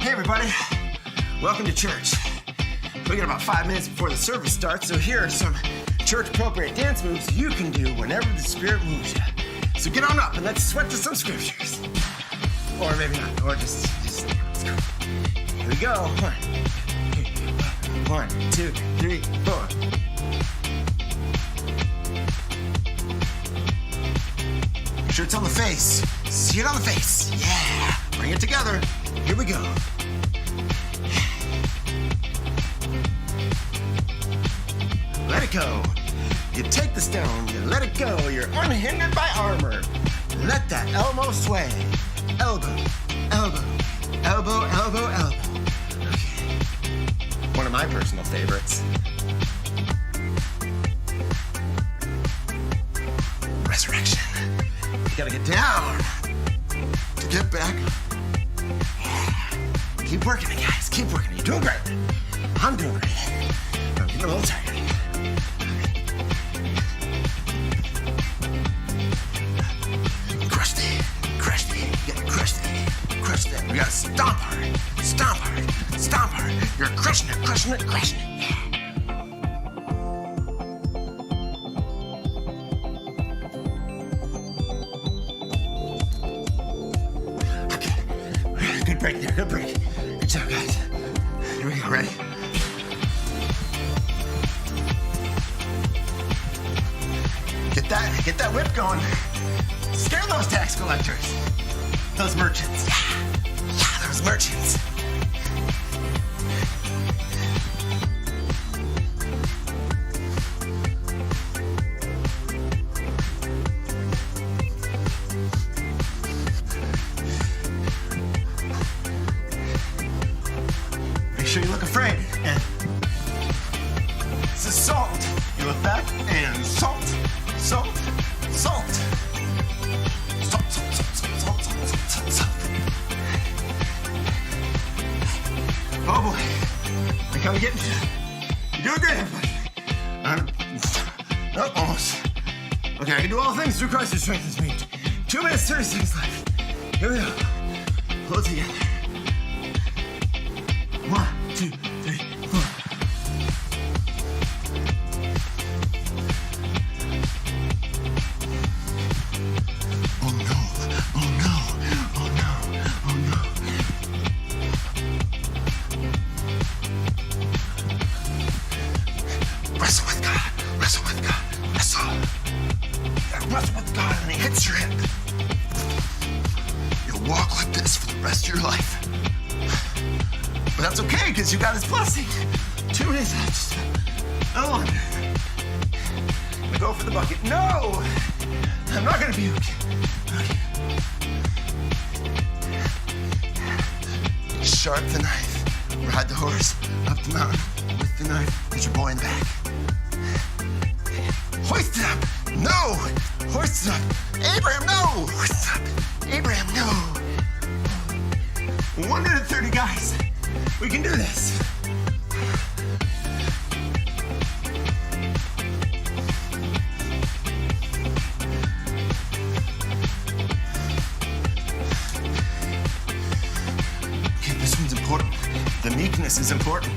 Hey everybody, welcome to church. We got about 5 minutes before the service starts, so here are some church-appropriate dance moves you can do whenever the Spirit moves you. So get on up and let's sweat to some scriptures. Or maybe not, or just let's go. Here we go. 1, 2, 3, 4. Make sure it's on the face. See it on the face. Yeah. Bring it together. Here we go. Let it go. You take the stone, you let it go. You're unhindered by armor. Let that elbow sway. Elbow, elbow, elbow, elbow, elbow. Okay. One of my personal favorites. Resurrection. You gotta get down to get back up. Keep working it, guys. Keep working it. You're doing great. I'm doing great. I'm getting a little tired. Crushed it. Crushed it. You gotta crush that. Crush that. We gotta stomp hard. Stomp hard. Stomp hard. You're crushing it. Crushing it. Crushing it. Yeah. Good break there, good break. Good job, guys. Here we go, ready? Get that whip going. Scare those tax collectors. Those merchants. Yeah, those merchants. Make sure you look afraid. And this is salt. You look back and salt, salt, salt. Salt, salt, salt, salt, salt, salt, salt, salt. Oh boy. I come getting you. You're doing great, everybody. Almost. Okay, I can do all things through Christ who strengthens me. 2 minutes, 30 seconds left. Here we go. Pull it together. 1, 2, 3, 4. Oh no, oh no, oh no, oh no. Wrestle with God, wrestle with God, wrestle. You wrestle with God and he hits your hip. You'll walk like this for the rest of your life. But that's okay, because you got his blessing. 2 minutes left. No longer. I'm gonna go for the bucket. No! I'm not gonna puke. Okay. Sharp the knife. Ride the horse up the mountain with the knife. Get your boy in the back. Hoist it up. No! Hoist it up. Abraham, no! Hoist it up. Abraham, no! 130 guys. We can do this. Okay, this one's important. The meekness is important.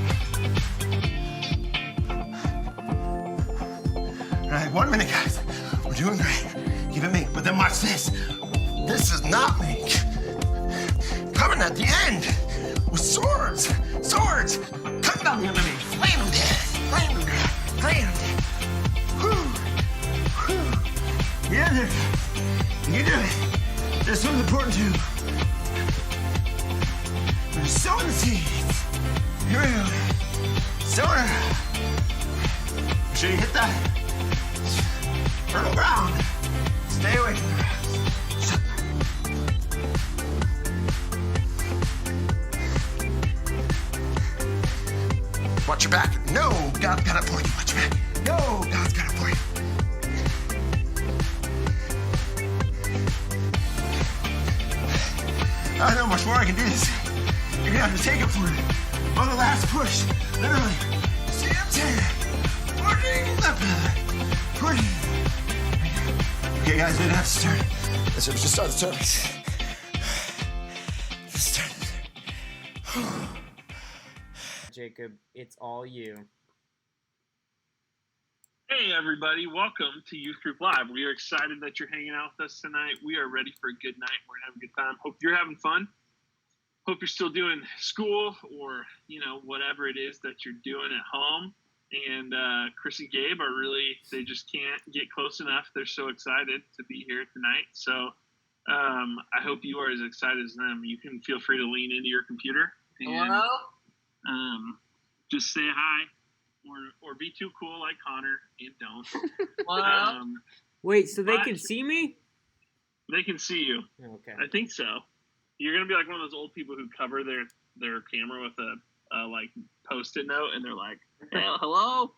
All right, 1 minute, guys. We're doing great. Keep it meek, but then watch this. This is not meek. Coming at the end. With swords! Swords! Cut down the enemy! Flame them dead! Flame them dead! Flame them dead! Whew! Whew! Yeah, there. You do it! This one's important too. We're sowing the seeds. Here we go. Sowing it. Make sure you hit that fertile ground. Stay away from the grass. Watch your back. No, God's got it for you. Watch your back. No, God's got it for you. I don't know much more I can do this. You're gonna have to take it for it. On the last push. Literally. CM10. 40 left. 40. Okay, guys, we don't have to start. Let's just start the service. Let's start. Jacob, it's all you. Hey everybody, welcome to Youth Group Live. We are excited that you're hanging out with us tonight. We are ready for a good night. We're gonna have a good time. Hope you're having fun. Hope you're still doing school or, whatever it is that you're doing at home. And Chris and Gabe are they just can't get close enough. They're so excited to be here tonight. So I hope you are as excited as them. You can feel free to lean into your computer and just say hi or be too cool like Connor and don't. Wait, so they can see me? They can see you. Okay. I think so. You're gonna be like one of those old people who cover their camera with a Post-it note, and they're like, "Hello."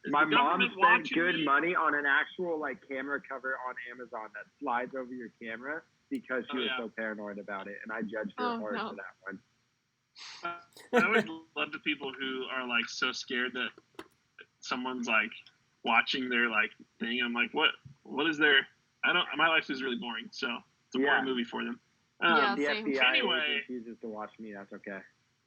My mom spent good money on an actual camera cover on Amazon that slides over your camera because she was so paranoid about it, and I judged her hard for that one. I would love the people who are so scared that someone's watching their thing. I'm like, what is their? My life is really boring, so it's a boring movie for them. The same. FBI refuses to watch me. That's okay.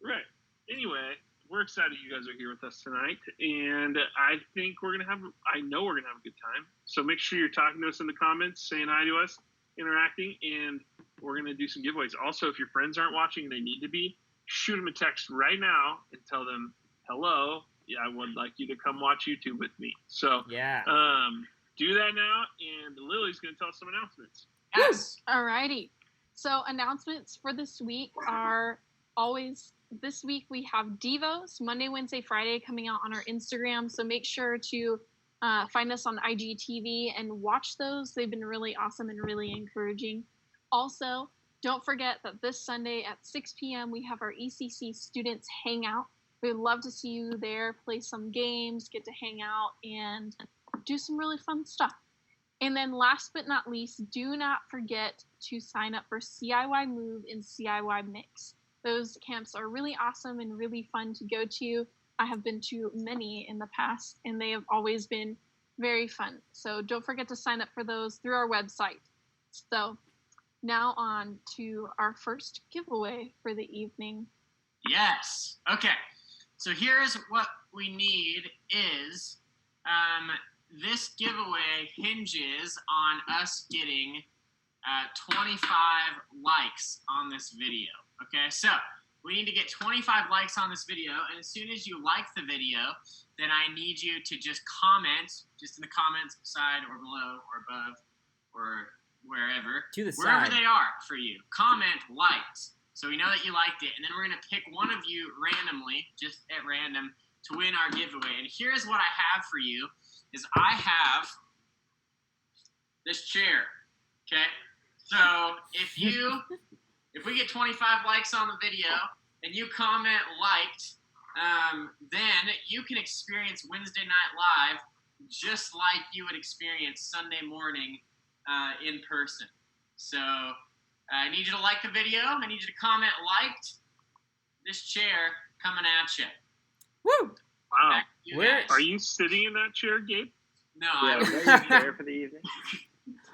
Right. Anyway, we're excited you guys are here with us tonight, and I think I know we're gonna have a good time. So make sure you're talking to us in the comments, saying hi to us, interacting, and we're gonna do some giveaways. Also, if your friends aren't watching, they need to be. Shoot them a text right now and tell them, hello, I would like you to come watch YouTube with me. So do that now, and Lily's going to tell us some announcements. Yes. Alrighty. So announcements for this week are always, this week we have Devos, Monday, Wednesday, Friday, coming out on our Instagram. So make sure to find us on IGTV and watch those. They've been really awesome and really encouraging. Also, don't forget that this Sunday at 6 p.m. we have our ECC Students Hangout. We'd love to see you there, play some games, get to hang out, and do some really fun stuff. And then last but not least, do not forget to sign up for CIY Move and CIY Mix. Those camps are really awesome and really fun to go to. I have been to many in the past, and they have always been very fun. So don't forget to sign up for those through our website. So now on to our first giveaway for the evening. Yes. Okay. So here's what we need is this giveaway hinges on us getting 25 likes on this video. Okay, so we need to get 25 likes on this video, and as soon as you like the video, then I need you to just comment, just in the comments beside or below or above or wherever, to the wherever side. they are for you. Comment liked, so we know that you liked it, and then we're going to pick one of you randomly, just at random, to win our giveaway. And here's what I have for you, is I have this chair, okay? So if we get 25 likes on the video, and you comment liked, then you can experience Wednesday Night Live just like you would experience Sunday morning in person. So I need you to like the video. I need you to comment liked. This chair coming at you. Woo! Wow. Where are you sitting in that chair, Gabe? No, Yeah, is that your chair for the evening?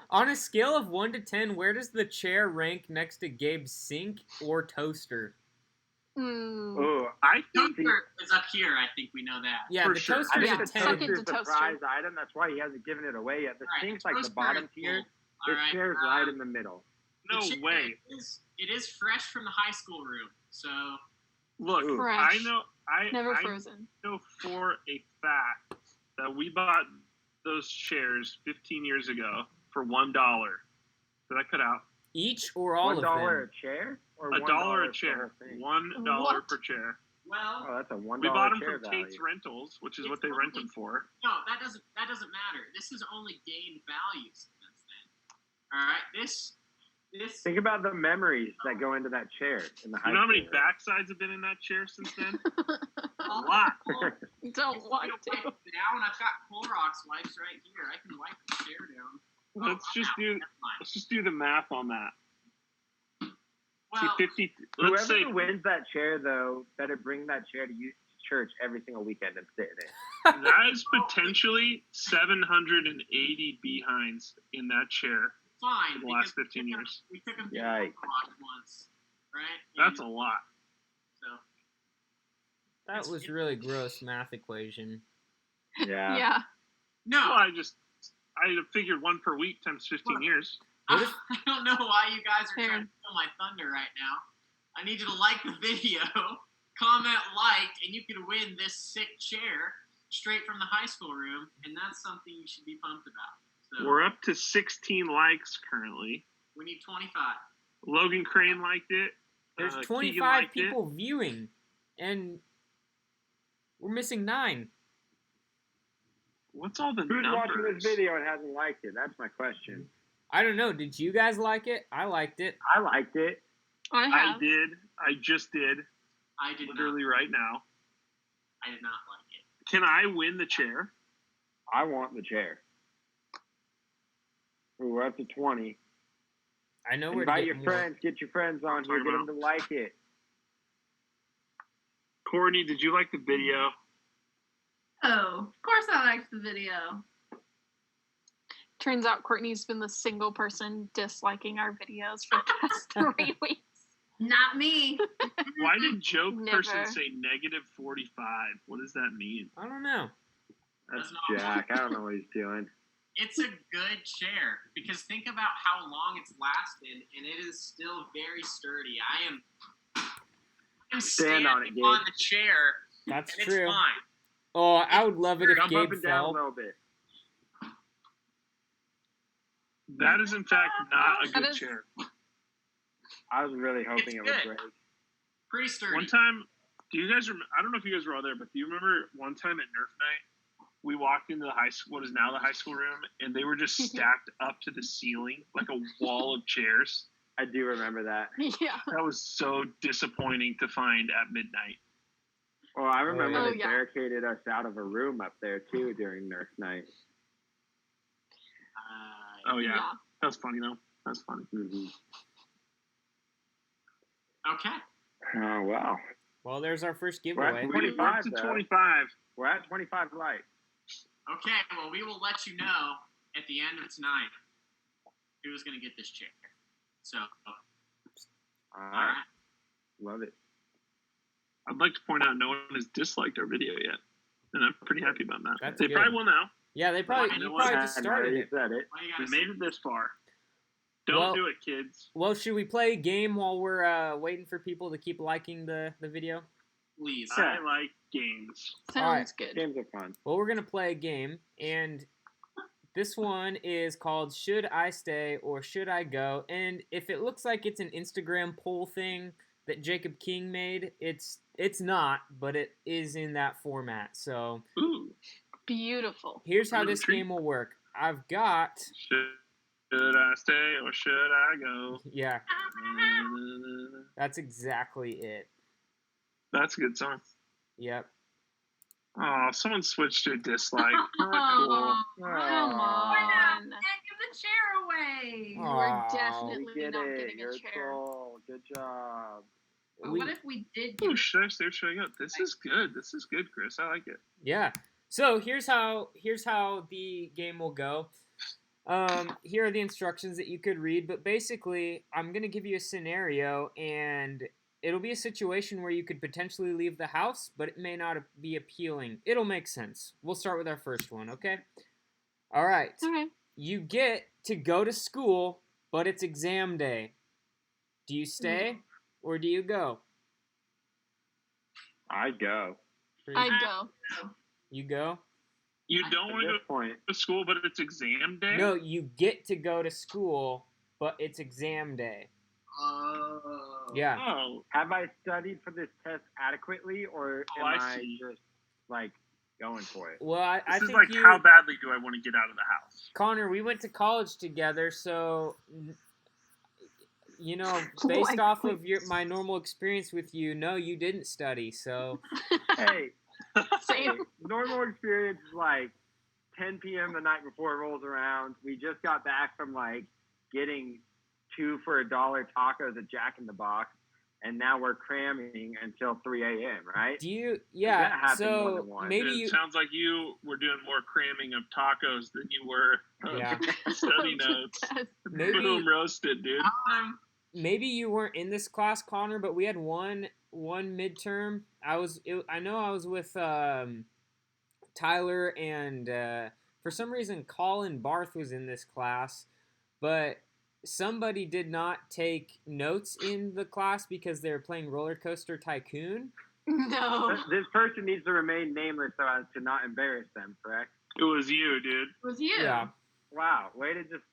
On a scale of 1 to 10, where does the chair rank next to Gabe's sink or toaster? Oh, I think toaster is up here. I think we know that. Yeah, For the sure. toaster I is think a the 10. toaster's Second the to prize item. That's why he hasn't given it away yet. The All right, sink's like the toaster bottom is tier. cool. All This right, chair's right in the middle. no the chair way. It is fresh from the high school room. So Look, Fresh. I Never I frozen. know for a fact that we bought those chairs 15 years ago for $1. Did I cut out? Each or all of $1 them? a chair? Or $1 a for the whole chair. thing? $1 What? per chair. well, Oh, that's a $1 We bought them chair from value. Tate's Rentals, which is It's what they rent only- them for. no, that doesn't matter. This has only gained value since then. All right, this Think about the memories that go into that chair in the high You know how many school. backsides have been in that chair since then? a lot. Don't want to. Down. I've got Clorox wipes right here. I can wipe the chair down. Let's just do Never mind. let's just do the math on that. Well, 50. Let's say Whoever wins that chair, though, better bring that chair to church every single weekend and sit in it. that is potentially 780 behinds in that chair fine. in the last because 15 years. We took them to Yikes. Clorox once, right? That's And a lot. so. That was really gross math equation. Yeah. Yeah. No, Well, I figured 1 per week times 15 years. What if- I don't know why you guys are Fair. trying to steal my thunder right now. I need you to like the video, comment liked, and you can win this sick chair straight from the high school room, and that's something you should be pumped about. So We're up to 16 likes currently. we need 25. Logan Crane liked it. There's Keegan 25 liked it. people viewing, and we're missing 9. What's all the Who's numbers? watching this video and hasn't liked it? That's my question. I don't know. Did you guys like it? I liked it. I liked it. I I have. did. I just did. I did Literally not. right now. I did not like it. Can I win the chair? I want the chair. Ooh, we're up to 20. I know we're Invite getting your more. friends. Get your friends on here. Get them to like it. Courtney, did you like the video? Oh, of course I liked the video. Turns out Courtney's been the single person disliking our videos for the past 3 weeks. Not me. Why did joke person Never. say -45? What does that mean? I don't know. That's Jack. I don't know what he's doing. It's a good chair because think about how long it's lasted, and it is still very sturdy. I'm Stand on it, standing Gabe. on the chair, That's and true. it's fine. Oh, I would love it if Jump up Gabe and down a fell. little bit. That is in fact not a That good is- chair. I was really hoping It's it would good. break. Pretty sturdy. One time, do you guys remember? I don't know if you guys were all there, but do you remember one time at Nerf night, we walked into the high school, what is now the high school room, and they were just stacked up to the ceiling like a wall of chairs. I do remember that. Yeah. That was so disappointing to find at midnight. Well, I remember Oh, they yeah. barricaded us out of a room up there too during Nerf night. Oh yeah, that's funny though. That's funny. Mm-hmm. Okay. Oh wow, Well, there's our first We're giveaway. at We're 25, up to though. 25. we're at 25 likes. Okay, well, we will let you know at the end of tonight who's going to get this chair. So, All all right, right. love it. I'd like to point out no one has disliked our video yet, and I'm pretty happy about that. That's They good. probably will now. Yeah, they probably You know you what? probably just I started already it. said it. What do you We guys made think? it this far. Don't Well- do it, kids. Well, should we play a game while we're waiting for people to keep liking the video? Please. Yeah. I like games. Sounds Alright. good. Games are fun. Well, we're gonna play a game, and this one is called "Should I Stay or Should I Go?" And if it looks like it's an Instagram poll thing that Jacob King made, it's not, but it is in that format. So Ooh. Beautiful. here's how I'm this intrigued. game will work. I've got Should I stay or should I go? yeah, that's exactly it. That's a good song. Yep. Oh, someone switched to a dislike. Not Aw. cool. Come Why on. not? Give the chair away. We're Aw, We definitely get not it. getting You're a chair. troll. Good job. But we- what if we did give Ooh, should I stay or should I go? This is good. This is good, Chris. I like it. Yeah. So here's how the game will go. Here are the instructions that you could read, but basically, I'm gonna give you a scenario, and it'll be a situation where you could potentially leave the house, but it may not be appealing. It'll make sense. We'll start with our first one, okay? All right. Okay. You get to go to school, but it's exam day. Do you stay or do you go? I go. I'd go. You go? You don't At want to this go point, to school, but it's exam day? No, you get to go to school, but it's exam day. Oh. Yeah. Oh, have I studied for this test adequately, or Oh, am I I see. just like going for it? Well, I this is think like you, how badly do I want to get out of the house? Connor, we went to college together, so you know, based Like, off of my normal experience with you, no, you didn't study. So Hey, Same. normal experience is like 10 p.m. the night before it rolls around. We just got back from like getting 2 for $1 tacos at Jack in the Box, and now we're cramming until 3 a.m. Right? do you? That Yeah. happened more So than once. maybe It you. sounds like you were doing more cramming of tacos than you were of Yeah. study notes. Maybe Boom, roasted, dude. maybe you weren't in this class, Connor, but we had one midterm. I know I was with Tyler and for some reason Colin Barth was in this class, but somebody did not take notes in the class because they were playing Roller Coaster Tycoon. No. This person needs to remain nameless so as to not embarrass them, correct? It was you, dude. It was you. Yeah. Wow, way to just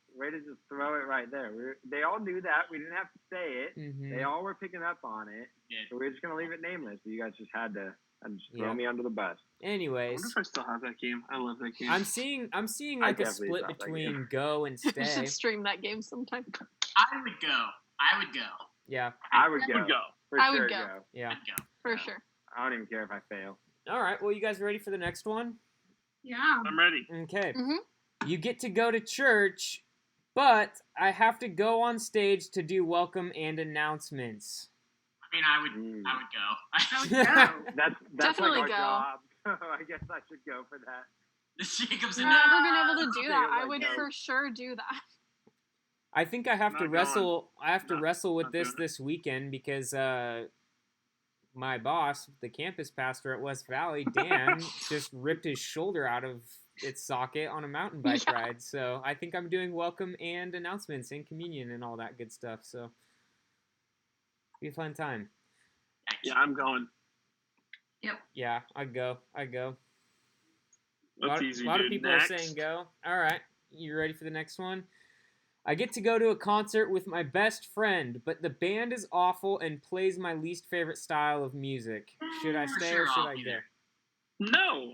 throw it right there. They all knew that. We didn't have to say it. Mhm. They all were picking up on it. Yeah. So we're just gonna leave it nameless. But you guys just had to just throw Yeah. me under the bus. I Anyways, wonder if I still have that game. I love that game. I'm seeing I like a definitely split thought that between game. Go and We Stay. should stream that game sometime. I would go. Yeah, I would go. Would go. For I would sure go. yeah. I'd go. For Yeah. sure. I don't even care if I fail. All right. Well, you guys ready for the next one? Yeah. I'm ready. Okay. Mhm. You get to go to church, but I have to go on stage to do welcome and announcements. I mean, I would Mm. go. I would go. That's Definitely like go. our job. I guess I should go for that. Jacob's I've in never there. been able to do that. I like would no. for sure do that. I think I have Not to going. wrestle. I have to Not- wrestle with not this doing it. this weekend because my boss, the campus pastor at West Valley, Dan, just ripped his shoulder out of its socket on a mountain bike Yeah. ride. So I think I'm doing welcome and announcements and communion and all that good stuff. So be a fun time. Yeah, I'm going. Yeah, I'd go. I'd go. That's easy, A lot dude. of people Next. are saying go. All right, you ready for the next one? I get to go to a concert with my best friend, but the band is awful and plays my least favorite style of music. Should I For stay sure, or should I'll I be go? there. No.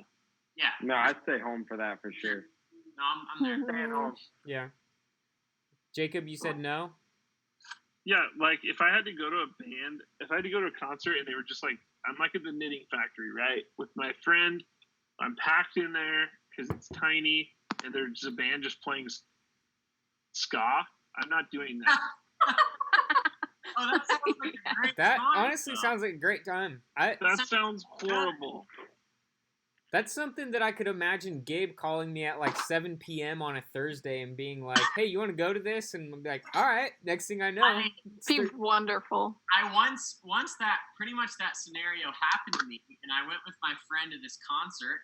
Yeah. No, I'd stay home for that for sure. No, I'm there. Staying home. Yeah. Jacob, you said no? Yeah, like if I had to go to a band, if I had to go to a concert and they were just like, I'm like at the knitting factory, right? With my friend, I'm packed in there because it's tiny and there's a band just playing ska. I'm not doing that. Oh, that sounds like a great That time, honestly though. sounds like a great time. That sounds horrible. That's something that I could imagine Gabe calling me at like 7 p.m. on a Thursday and being like, hey, you want to go to this? And I'm like, all right. Next thing I know, I mean, it's Be the- wonderful. I once that pretty much that scenario happened to me, and I went with my friend to this concert,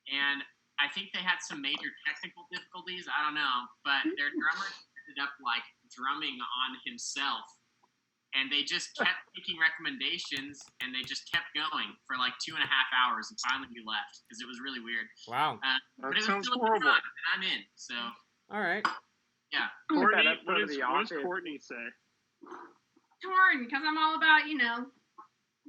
and I think they had some major technical difficulties. I don't know, but their drummer ended up like drumming on himself, and they just kept taking recommendations, and they just kept going for like 2.5 hours, and finally we left because it was really weird. wow. But That it was sounds still a good horrible. time, and I'm in. So All right. Courtney, That episode what of does The Office. Courtney say? Torn, because I'm all about,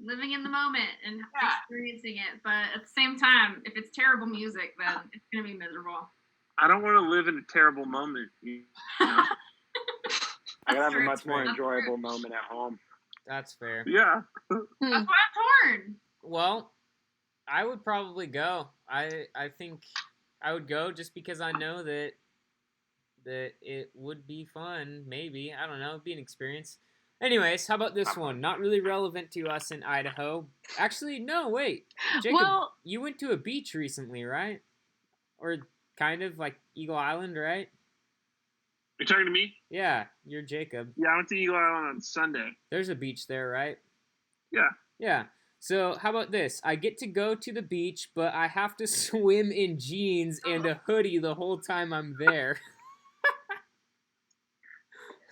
living in the moment and Yeah. experiencing it. But at the same time, if it's terrible music, then it's going to be miserable. I don't want to live in a terrible moment. You know? I gotta have a true. much more That's enjoyable moment at home. That's fair. Yeah. Hmm. That's why I'm torn. Well, I would probably go. I think I would go just because I know that it would be fun. Maybe, I don't know, it'd be an experience. Anyways, how about this one? Not really relevant to us in Idaho. Actually, no. Wait, Jacob, Well, you went to a beach recently, right? Or kind of like Eagle Island, right? You're talking to me? Yeah, you're Jacob. Yeah, I went to Eagle Island on Sunday. There's a beach there, right? Yeah. Yeah. So how about this? I get to go to the beach, but I have to swim in jeans and a hoodie the whole time I'm there.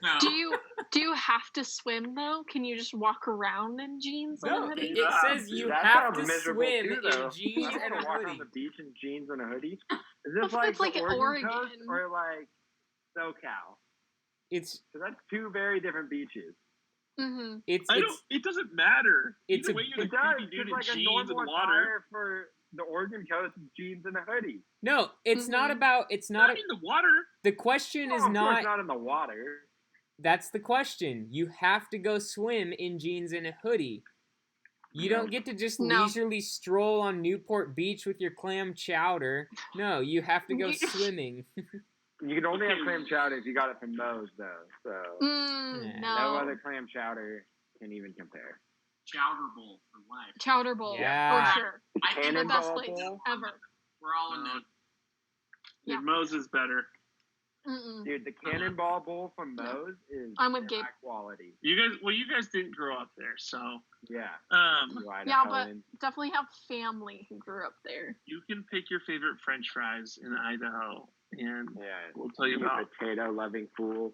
no. do you have to swim though? Can you just walk around in jeans and a No, hoodie? it says you That have sounds to miserable swim too, though. in jeans I don't and a want to walk on hoodie. the beach in jeans and a hoodie. Is Well, this like it's like the in Oregon coast Oregon. or like SoCal? It's Because that's two very different beaches. Mm-hmm. it's I don't. It doesn't matter. it's Either a- way, you're It the does. creepy dude It's in like a jeans and normal water. attire for the Oregon coast is jeans and a hoodie. no. It's not Mhm. about. It's not. Not in the water. The question is Well, of course not. not in the water. That's the question. You have to go swim in jeans and a hoodie. You don't get to just No. leisurely stroll on Newport Beach with your clam chowder. No, you have to go You- swimming. You can only have clam chowder if you got it from Moe's, though. So Yeah. no No. other clam chowder can even compare. Chowder bowl for life. Chowder bowl Yeah. for sure. I think The best Cannonball place bowl. ever. we're all in No. that. Yeah. Dude, Moe's is better. Mm-mm. Dude, the Cannonball Bowl from Moe's is I'm with Gabe. high quality. You guys didn't grow up there, so Yeah. um, Yeah, but definitely have family who grew up there. you can pick your favorite French fries in Idaho, and Yeah. we'll tell you You about. potato-loving fool.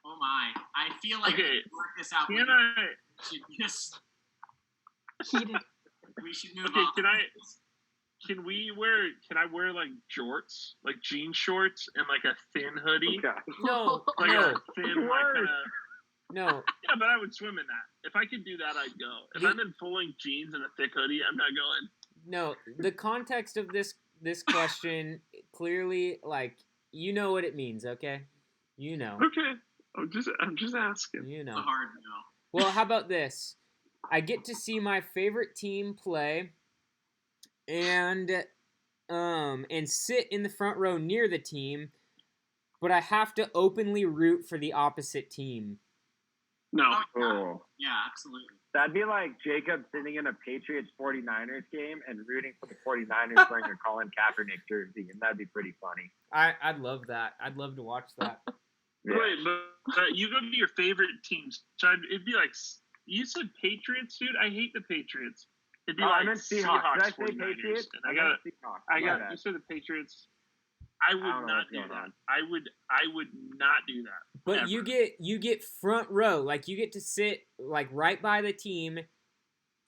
Oh my! I feel like Okay, we should work this out. Can I? We should just Heated. we should move Okay, on. Can I wear like jorts, like jean shorts, and like a thin hoodie, Okay. No, like no, a thin like Worse. no. yeah, but I would swim in that. If I could do that, I'd go. If I'm in full-length jeans and a thick hoodie, I'm not going. No, the context of this question clearly, like, you know what it means, okay? You know. Okay, I'm just asking. You It's know. a hard no. Well, how about this? I get to see my favorite team play and sit in the front row near the team, but I have to openly root for the opposite team. No, Oh, yeah. Cool. Yeah, absolutely. That'd be like Jacob sitting in a Patriots 49ers game and rooting for the 49ers wearing a Colin Kaepernick jersey, and that'd be pretty funny. I'd love that. I'd love to watch that. Yeah. wait, but you go to your favorite teams. So it'd be like you said Patriots, dude. I hate the Patriots. It'd be Oh, like I meant Seahawks. Did I say 49ers, Patriots? and I got Seahawks. My bad. you said the Patriots. I would don't know not what's do going that. on. I would not do that. But ever. you get front row. Like, you get to sit like right by the team.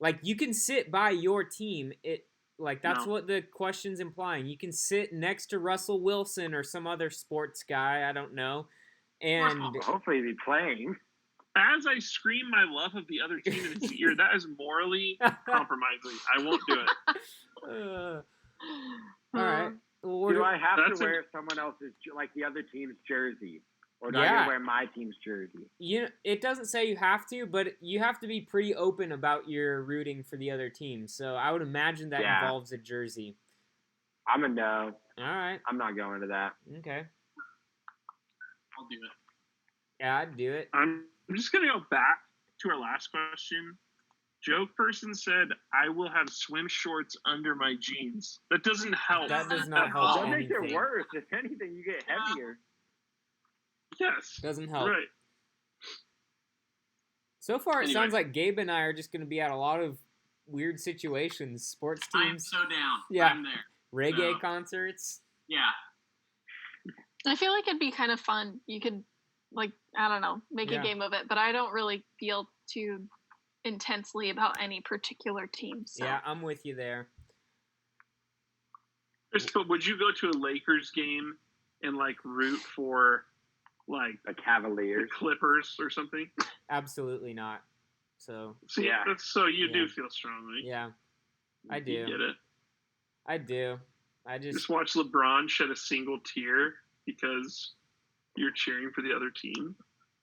Like, you can sit by your team. That's No. what the question's implying. You can sit next to Russell Wilson or some other sports guy, I don't know. And Hopefully he'd be playing. As I scream my love of the other team in his ear, that is morally compromising. I won't do it. all right. Well, what Do do- I have That's to a- wear someone else's, like the other team's jersey? Or do I Yeah. get to wear my team's jersey? it doesn't say you have to, but you have to be pretty open about your rooting for the other team. So I would imagine that Yeah. involves a jersey. I'm a no. All right. I'm not going to that. Okay. I'll do it. Yeah, I'd do it. I'm just gonna go back to our last question. Joke person said, "I will have swim shorts under my jeans." That doesn't help. That does not at help all. That makes it anything. worse. If anything, you get heavier. Yes. Doesn't help. Right. So far, it Anyway. sounds like Gabe and I are just going to be at a lot of weird situations. Sports I'm teams, so down. Yeah. I'm there. reggae so- concerts. Yeah. I feel like it'd be kind of fun. You could, like, I don't know, make Yeah. a game of it, but I don't really feel too intensely about any particular team. So. Yeah, I'm with you there. Chris, but would you go to a Lakers game and like root for like The the Cavaliers. Clippers or something? Absolutely not. So, See, Yeah. that's so you Yeah. do feel strongly. yeah, I You do. get it. I do. I Just just, watch LeBron shed a single tear because you're cheering for the other team.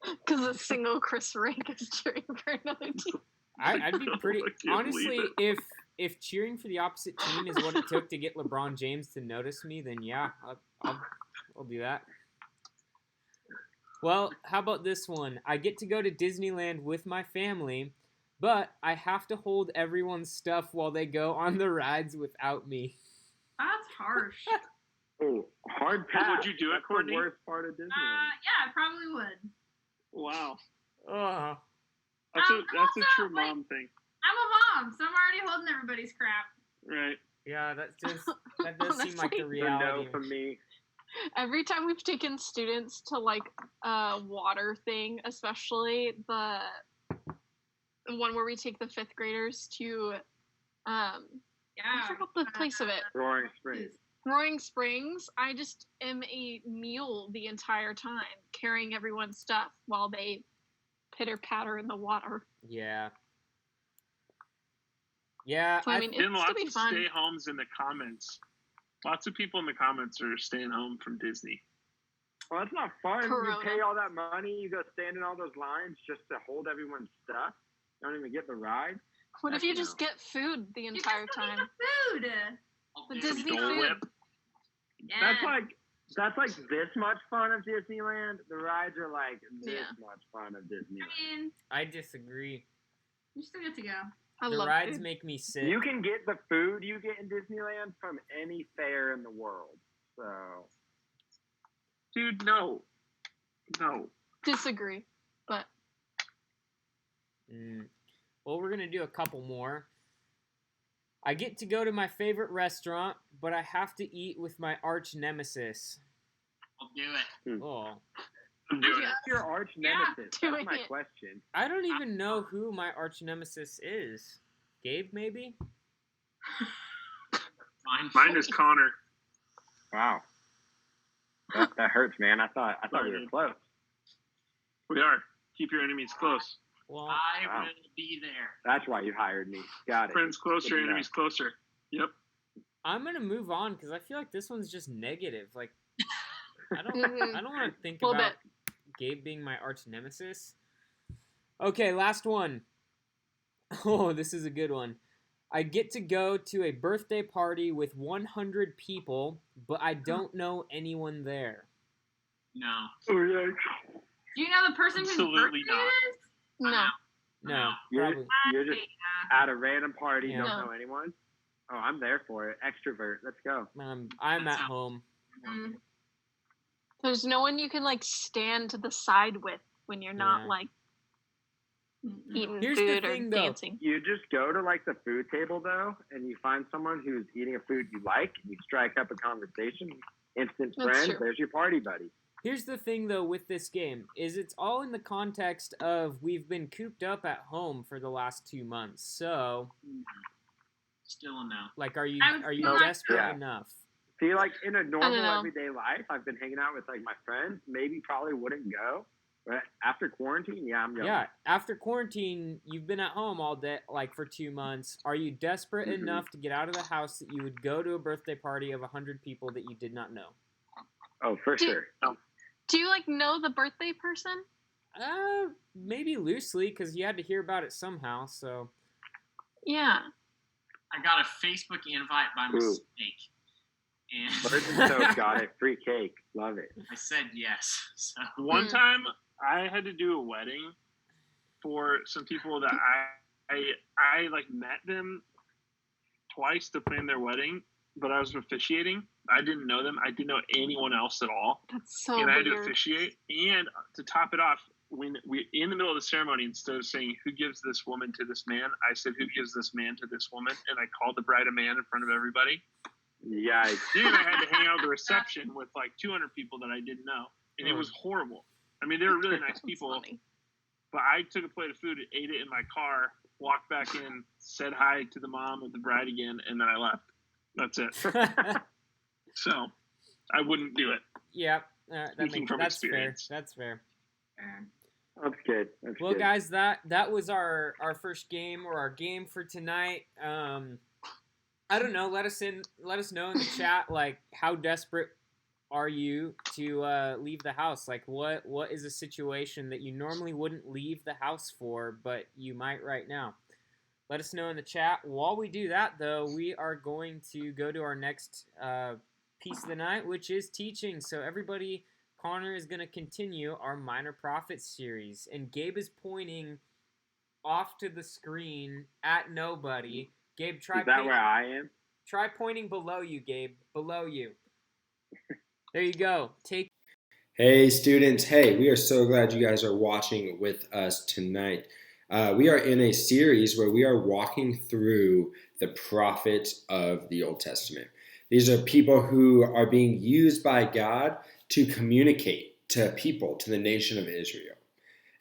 Because a single Chris Rank is cheering for another team. I'd be pretty. I can't Honestly, believe if cheering for the opposite team is what it took to get LeBron James to notice me, then yeah, I'll do that. Well, how about this one? I get to go to Disneyland with my family, but I have to hold everyone's stuff while they go on the rides without me. That's harsh. Oh, hard pass. Would you do it, That's Courtney? the worst part of Disney. Yeah, I probably would. Wow, Oh, that's a I'm that's a also, true like- mom thing, I'm a mom, so I'm already holding everybody's crap. right? yeah, that does seem like the Honestly, The reality. no from me. Every time we've taken students to like a water thing, especially the one where we take the fifth graders to I Yeah. forgot the place of it. Roaring Springs. Roaring Springs, I just am a mule the entire time, carrying everyone's stuff while they pitter patter in the water. Yeah. Yeah, So I mean, Been it's to lots be of fun. stay homes in the comments. Lots of people in the comments are staying home from Disney. Well, that's not fun. Corona. You pay all that money, you go stand in all those lines just to hold everyone's stuff. You don't even get the ride. What if Heck you just no. get food the You entire just don't time? eat the food. I'll The do it. Disney Dole food. Whip. Yeah. That's like this much fun of Disneyland. The rides are like this Yeah. much fun of Disneyland. I mean, I disagree. you still get to go. I The love rides food. make me sick. You can get the food you get in Disneyland from any fair in the world. So Dude, no. Disagree, but Well, we're gonna do a couple more. I get to go to my favorite restaurant, but I have to eat with my arch nemesis. I'll do it. Oh, I'm doing it. Who's your arch nemesis? doing That's my it. question. I don't even know who my arch nemesis is. Gabe, maybe? Mine is Connor. Wow. That hurts, man. I thought we were close. We are. Keep your enemies close. Well, I Wow. will be there. That's why you hired me. Got it. Friends closer, Good to know. enemies closer. Yep. I'm gonna move on because I feel like this one's just negative. Like, I don't want to think Little about Gabe being my arch nemesis. Okay, last one. Oh, this is a good one. I get to go to a birthday party with 100 people, but I don't know anyone there. No. Oh, yeah. Do you know the person whose Absolutely birthday not. it is? no. No, You're, probably. you're just Yeah. at a random party, Yeah. don't No. know anyone. Oh, I'm there for it. Extrovert. Let's go. I'm at home. Mm. There's no one you can like stand to the side with when you're not Yeah. like eating Here's the food or thing, though. dancing. You just go to like the food table though, and you find someone who's eating a food you like, and you strike up a conversation. Instant That's friend. true. There's your party buddy. Here's the thing, though, with this game, is it's all in the context of we've been cooped up at home for the last 2 months. So, Still a no. like, are you I would are you still like- desperate Yeah. enough? See, like in a normal know. everyday life, I've been hanging out with like my friends. Maybe probably wouldn't go, but after quarantine, yeah, I'm going. Yeah, after quarantine, you've been at home all day, like for 2 months. Are you desperate Mhm. enough to get out of the house that you would go to a birthday party of 100 people that you did not know? Oh, for Do- sure. Do you like know the birthday person? Maybe loosely, because you had to hear about it somehow. So, Yeah. I got a Facebook invite by Ooh. mistake. And Birds and Soap got it. Free cake. Love it. I said yes. So One Mm. time, I had to do a wedding for some people that I like met them twice to plan their wedding, but I was officiating. I didn't know them. I didn't know anyone else at all, That's so and I had to weird. officiate. And to top it off, when we in the middle of the ceremony, instead of saying who gives this woman to this man, I said who gives this man to this woman, and I called the bride a man in front of everybody. Yikes. Then I had to hang out at the reception with like 200 people that I didn't know, and it was horrible. I mean, they were really nice That's people, funny. but I took a plate of food, ate it in my car, walked back in, said hi to the mom of the bride again, and then I left. That's it. So I wouldn't do it. yeah, Speaking from that's fair. experience. That's fair. That's good. That's Well, good. guys, that was our first game or our game for tonight. I don't know. Let us know in the chat, like, how desperate are you to leave the house? Like, what is a situation that you normally wouldn't leave the house for, but you might right now? Let us know in the chat. While we do that, though, we are going to go to our next piece of the night, which is teaching. So everybody, Connor is going to continue our Minor Prophets series, and Gabe is pointing off to the screen at nobody. Gabe, try Is that where I am? try pointing below you, Gabe. Below you. There you go. Take. Hey students, hey, we are so glad you guys are watching with us tonight. We are in a series where we are walking through the prophets of the Old Testament. These are people who are being used by God to communicate to people, to the nation of Israel.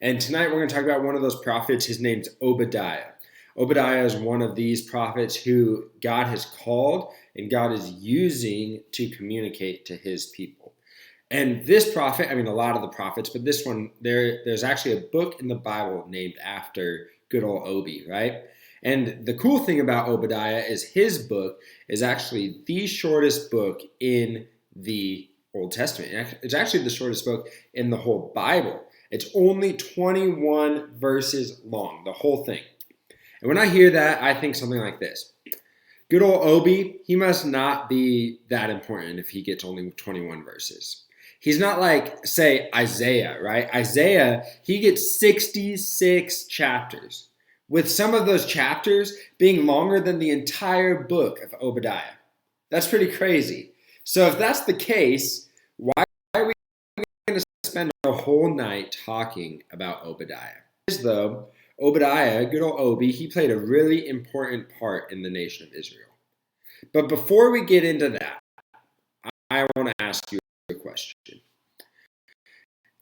And tonight we're going to talk about one of those prophets. His name's Obadiah. Obadiah is one of these prophets who God has called and God is using to communicate to his people. And this prophet, I mean, a lot of the prophets, but this one, there's actually a book in the Bible named after good old Obi, right? And the cool thing about Obadiah is his book is actually the shortest book in the Old Testament. It's actually the shortest book in the whole Bible. It's only 21 verses long, the whole thing. And when I hear that, I think something like this. Good old Obi, he must not be that important if he gets only 21 verses. He's not like, say, Isaiah, right? Isaiah, he gets 66 chapters, with some of those chapters being longer than the entire book of Obadiah. That's pretty crazy. So if that's the case, why are we spend a whole night talking about Obadiah. Though Obadiah, good old Obi, he played a really important part in the nation of Israel. But before we get into that, I want to ask you a question.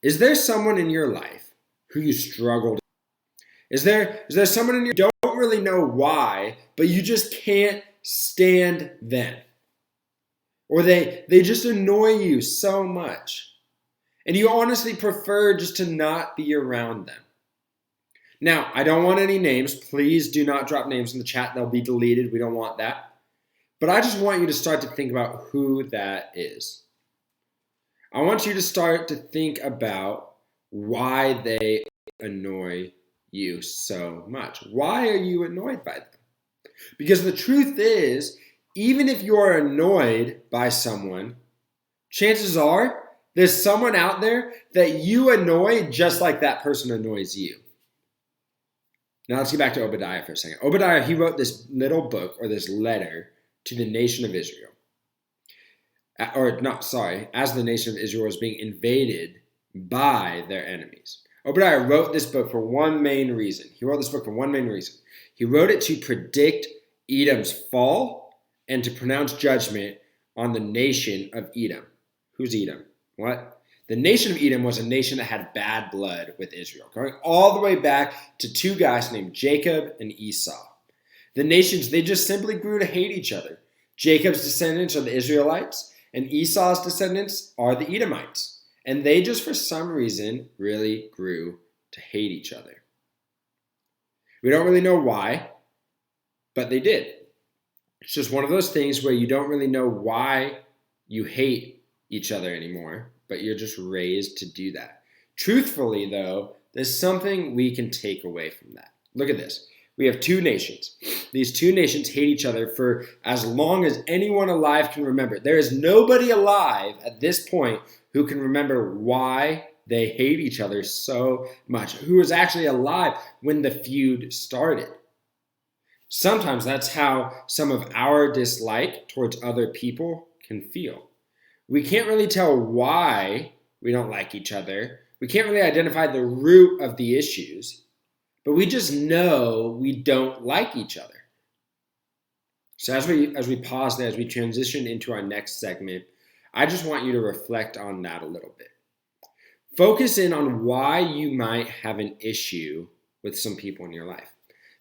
Is there someone in your life who you struggled? Is there someone in your you don't really know why, but you just can't stand them? Or they just annoy you so much. And you honestly prefer just to not be around them. Now, I don't want any names. Please do not drop names in the chat. They'll be deleted. We don't want that. But I just want you to start to think about who that is. I want you to start to think about why they annoy you so much. Why are you annoyed by them? Because the truth is, even if you're annoyed by someone, chances are there's someone out there that you annoy just like that person annoys you. Now let's get back to Obadiah for a second. Obadiah, he wrote this little book or this letter to the nation of Israel. As the nation of Israel was being invaded by their enemies. Obadiah wrote this book for one main reason. He wrote it to predict Edom's fall and to pronounce judgment on the nation of Edom. Who's Edom? What? The nation of Edom was a nation that had bad blood with Israel, going all the way back to two guys named Jacob and Esau. The nations, they just simply grew to hate each other. Jacob's descendants are the Israelites, and Esau's descendants are the Edomites. And they just, for some reason, really grew to hate each other. We don't really know why, but they did. It's just one of those things where you don't really know why you hate each other anymore, but you're just raised to do that. Truthfully, though, there's something we can take away from that. Look at this. We have two nations. These two nations hate each other for as long as anyone alive can remember. There is nobody alive at this point who can remember why they hate each other so much, who was actually alive when the feud started. Sometimes that's how some of our dislike towards other people can feel. We can't really tell why we don't like each other. We can't really identify the root of the issues, but we just know we don't like each other. So as we pause there, as we transition into our next segment, I just want you to reflect on that a little bit. Focus in on why you might have an issue with some people in your life.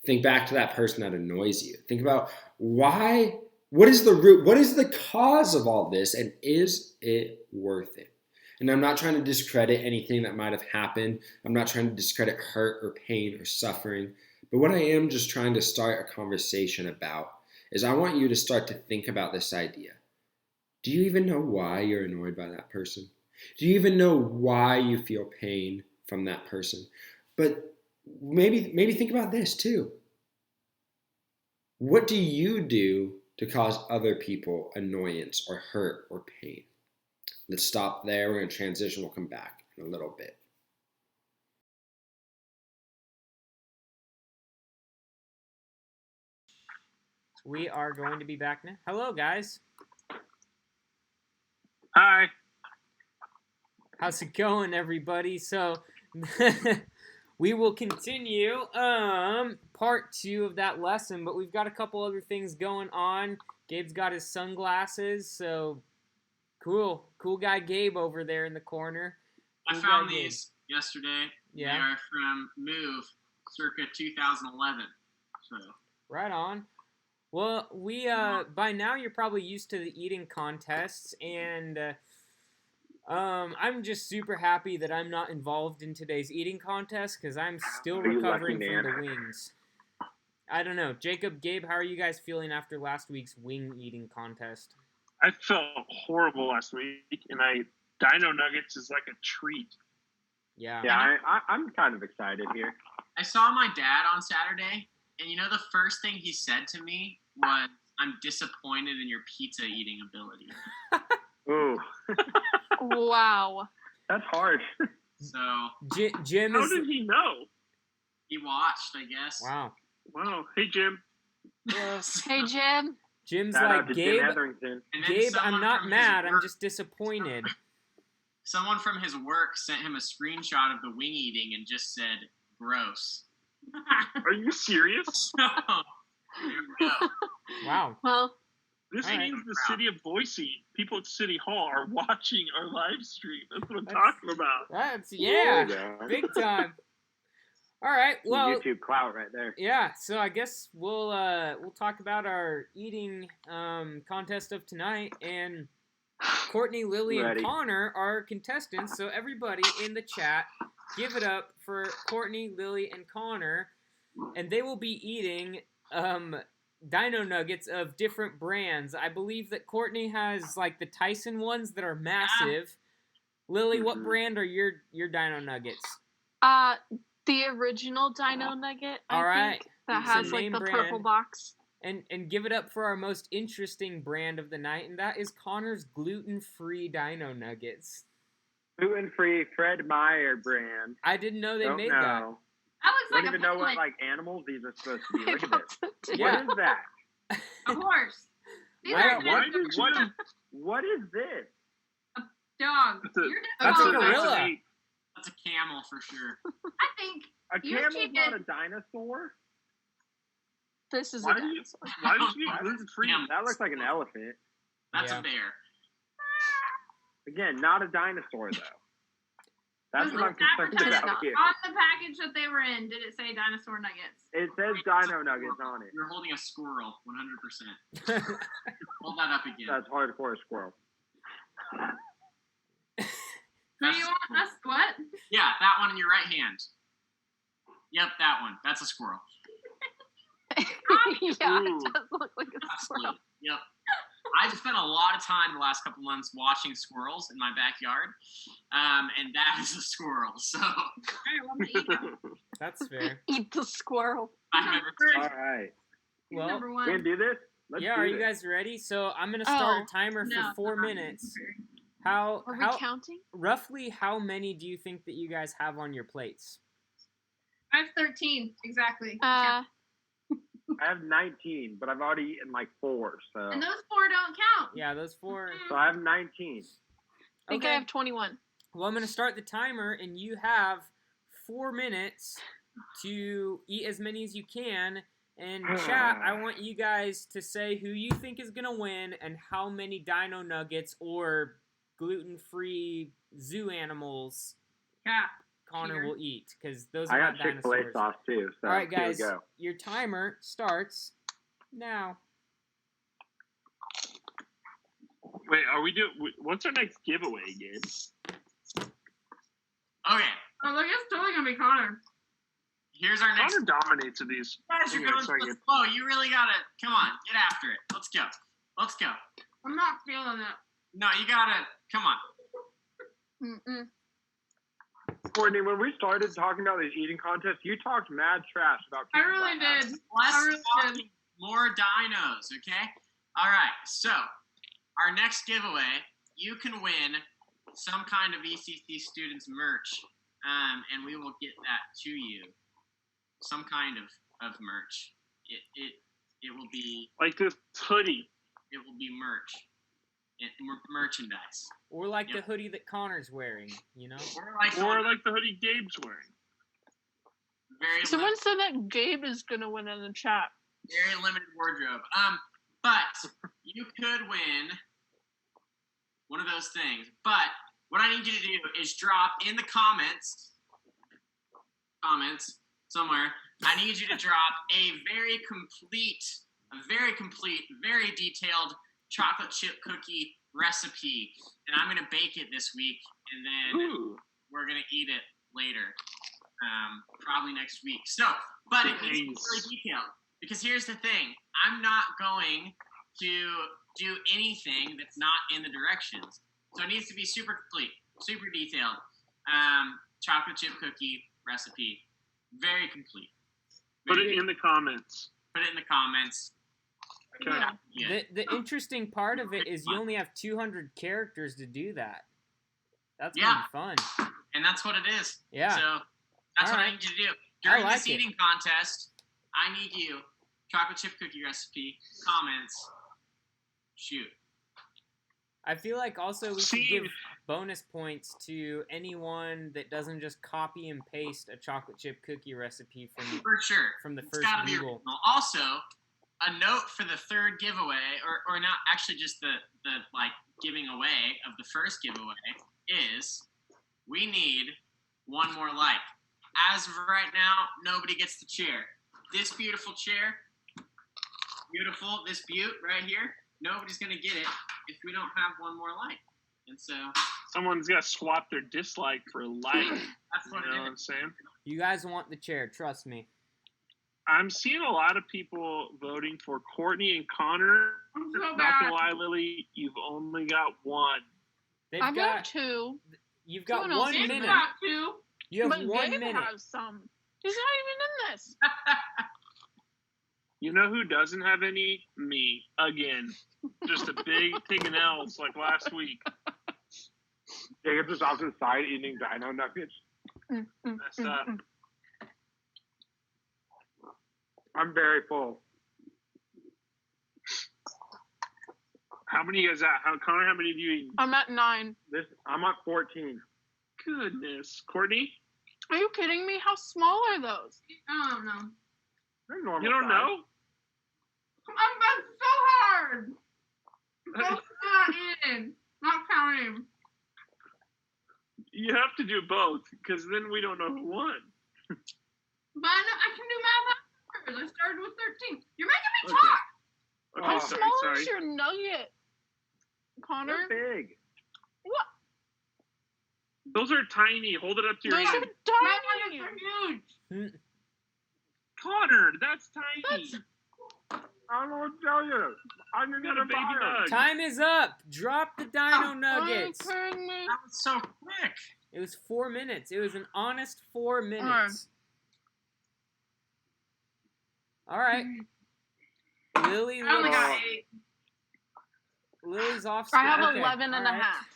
Think back to that person that annoys you. Think about what is the root, what is the cause of all this, and is it worth it? And I'm not trying to discredit anything that might have happened. I'm not trying to discredit hurt or pain or suffering. But what I am just trying to start a conversation about is I want you to start to think about this idea. Do you even know why you're annoyed by that person? Do you even know why you feel pain from that person? But maybe think about this too. What do you do to cause other people annoyance or hurt or pain? Let's stop there. We're going to transition. We'll come back in a little bit. We are going to be back now. Hello, guys. Hi. How's it going, everybody? So we will continue part 2 of that lesson, but we've got a couple other things going on. Gabe's got his sunglasses, so cool guy Gabe over there in the corner. I found these yesterday. Yeah. They are from Move, circa 2011. So Right on. Well, we by now you're probably used to the eating contests, and I'm just super happy that I'm not involved in today's eating contest because I'm still recovering from the wings. I don't know. Jacob, Gabe, how are you guys feeling after last week's wing eating contest? I felt horrible last week, and Dino Nuggets is like a treat. Yeah. Yeah, I'm kind of excited here. I saw my dad on Saturday, and the first thing he said to me was, "I'm disappointed in your pizza eating ability." Ooh, Wow. that's harsh. So Jim How is... did he know? he watched, I guess. Wow. Wow. Hey, Jim. Hey, Jim. Jim's Shout out like, to Gabe, Jim Etherington. And then Gabe, I'm someone not from his mad. I'm work- just disappointed. Someone from his work sent him a screenshot of the wing eating and just said, gross. Are you serious? So, there we go. Wow. Well, This All right. means the city of Boise, people at City Hall, are watching our live stream. That's what I'm That's- talking about. That's There yeah, you go. big time. All right. Well, YouTube clout right there. yeah. So I guess we'll talk about our eating contest of tonight, and Courtney, Lily, Ready. and Connor are contestants. So everybody in the chat, give it up for Courtney, Lily, and Connor, and they will be eating Dino Nuggets of different brands. I believe that Courtney has like the Tyson ones that are massive. Lily, what Mhm. brand are your Dino Nuggets? the original Dino Nugget, All I right. think, that So has like name the brand. purple box. And give it up for our most interesting brand of the night, and that is Connor's gluten-free Dino Nuggets. Gluten-free Fred Meyer brand. I didn't know they Don't made know. That looks Don't like a even know what penguin, like animals these are supposed to be. It Look at this. doesn't- Yeah. What is that? a horse. These Why- are Why just did you? What is this? dog. That's a- You're just That's a calling gorilla. that- That's That's a camel for sure. I think A You're camel's cheating. not a dinosaur. This is Why a do you- dinosaur. Why did you get gluten free? Yeah. That looks like an elephant. That's Yeah. a bear. Again, not a dinosaur though. That's was what I'm it concerned advertised about here. on the package that they were in? Did it say dinosaur nuggets? It says Dino Nuggets on it. You're holding a squirrel, 100%. Hold that up again. That's hardcore squirrel. Do you want us what? Yeah, that one in your right hand. Yep, that one. That's a squirrel. Yeah, Ooh. it does look like a squirrel. Absolutely. Yep. I've spent a lot of time the last couple months watching squirrels in my backyard, and that is a squirrel. So All right, well, I'm gonna eat them. That's fair. Eat the squirrel. I've never All seen. right. He's Well, number We one. can do this? Let's yeah, do are you this. guys ready? So I'm gonna start Oh, a timer No, for 4 not minutes. prepared. How Are we how counting? roughly how many do you think that you guys have on your plates? I have 13 exactly. Uh, I have 19, but I've already eaten like 4, so and those 4 don't count. Yeah, those 4. so I have 19. I think I have 21. Well, I'm going to start the timer, and you have 4 minutes to eat as many as you can. And chat, I want you guys to say who you think is going to win and how many Dino Nuggets or gluten-free zoo animals Yeah. Connor Cheater. will eat, because those I are got not Chick-fil-A dinosaurs. sauce too. So All right, here we guys, go. your timer starts now. Wait, are we doing? What's our next giveaway again? Okay, Oh, look, it's totally gonna be Connor. here's our next. Connor dominates of these. You guys are Anyway, going sorry, so Gabe. slow. You really gotta come on, get after it. Let's go. Let's go. I'm not feeling it. No, you gotta come on. Mm-mm. Courtney, when we started talking about these eating contests, you talked mad trash about. I Keith really Black. did. Less I really talking, did. more dinos. Okay. All right. So our next giveaway, you can win some kind of ECC students merch, and we will get that to you. Some kind of merch. It will be Like this hoodie. it will be merch. Merchandise. Or like the Yep. hoodie that Connor's wearing, you know? Or like Or like the hoodie Gabe's wearing. very Someone said that Gabe is gonna win in the chat. very limited wardrobe. But you could win one of those things. But what I need you to do is drop in the comments somewhere. I need you to drop a very complete, very detailed chocolate chip cookie recipe, and I'm gonna bake it this week, and then Ooh. we're gonna eat it later, probably next week. So, but it needs to be really Nice. detailed, because here's the thing: I'm not going to do anything that's not in the directions. So it needs to be super complete, super detailed. Chocolate chip cookie recipe, very complete. Put Very it in the comments. Put it in the comments. Okay. Yeah. The interesting part of it is you only have 200 characters to do that. That's Yeah. gonna be fun. And that's what it is. Yeah. So that's what I Alright. need you to do. During like this it. eating contest, I need you, chocolate chip cookie recipe, comments, shoot. I feel like also we should See, give bonus points to anyone that doesn't just copy and paste a chocolate chip cookie recipe For sure. from the It's first gotta be Google. original. Also, a note for the third giveaway, or not actually just the like giving away of the first giveaway is we need one more like. As of right now, nobody gets the chair. This beautiful chair, beautiful, this beaut right here, nobody's gonna get it if we don't have one more like. And so Someone's got to swap their dislike for a like. that's what You know what it I'm is. saying? You guys want the chair, trust me. I'm seeing a lot of people voting for Courtney and Connor. I'm so Not bad. gonna lie, Lily, you've only got one. They've I've got got 2. you've got someone else 1 has Gabe minute. got 2. You have But 1 Gabe minute. has some. He's not even in this. You know who doesn't have any? Me. Again. Just a big taking L's like last week. Jacob's just off to the side eating dino nuggets. Messed up. I'm very full. How many you guys at? Connor, how many have you eaten? I'm at 9. I'm at 14. Goodness. Courtney? Are you kidding me? How small are those? I don't know. They're normal You don't size. know? I'm that's so hard. Both not in. Not counting. You have to do both, because then we don't know who won. But I can do math afterwards. I started with 13. You're making me Okay. talk. Okay, How sorry, small sorry. is your nugget, Connor? They're big. What? Those are tiny. Hold it up to your Those are hand. My tiny. nuggets are huge. Connor, that's tiny. That's- I don't know what to tell you. I'm You gonna got a baby buy 'em. nug. Time is up. Drop the dino Are you nuggets. kidding me? That was so quick. It was 4 minutes. It was an honest 4 minutes. All right. Lily, I only got looks- 8. Lily's off. I have okay, 11 and all a right. half.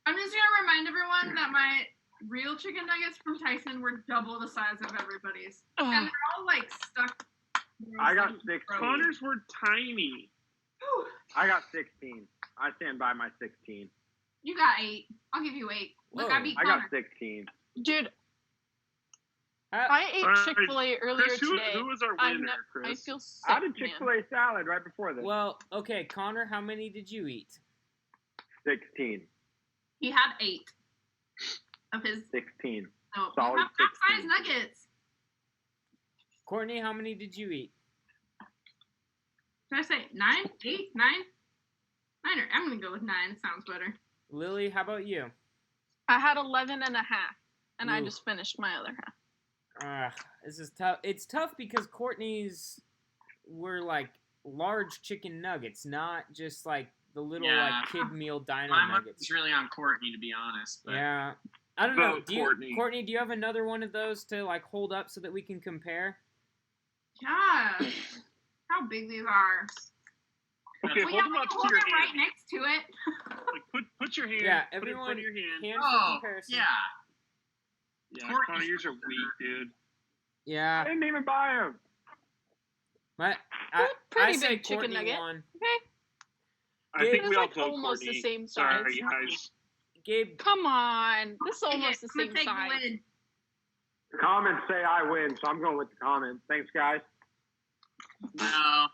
I'm just gonna remind everyone that my real chicken nuggets from Tyson were double the size of everybody's, and Ugh. they're all like stuck. I got 16. Connor's were tiny. Whew. I got 16. I stand by my 16. You got 8. I'll give you 8. Look, I Whoa. beat I Connor. got 16. Dude, I- I ate All right, Chick-fil-A earlier Chris, today. who was our I'm winner, not- I Chris? feel sick, I had a man. Chick-fil-A salad right before this. well, okay, Connor, how many did you eat? 16. He had 8 of his. 16. No, Solid you have half-size 16. nuggets. Courtney, how many did you eat? Did I say 9, 8, 9? 9 or I'm gonna go with 9. It sounds better. Lily, how about you? I had 11 and a half, and I Ooh. just finished my other half. This is tough. It's tough because Courtney's were like large chicken nuggets, not just like the little Yeah. like kid meal dino My money nuggets. is really on Courtney, to be honest. But Yeah. I don't know. Vote Do you, Courtney. Courtney, do you have another one of those to like hold up so that we can compare? Yeah. How big these are. Okay, Well, hold yeah, them we up can to hold your it right hand. next to it. Like, put your hand. Yeah, put it in front everyone of your hand. hand for oh, comparison. yeah. Yeah, Courtney's Connor, yours are for weak, dude. I Yeah. didn't even buy them. I Pretty say big chicken Courtney nugget. won. Okay. I Gabe think is we all like vote almost the Courtney. same Sorry, size. guys. Gabe, Come on. This is almost the I'm gonna same take the size. win. The comments say I win, so I'm going with the comments. Thanks, guys. No.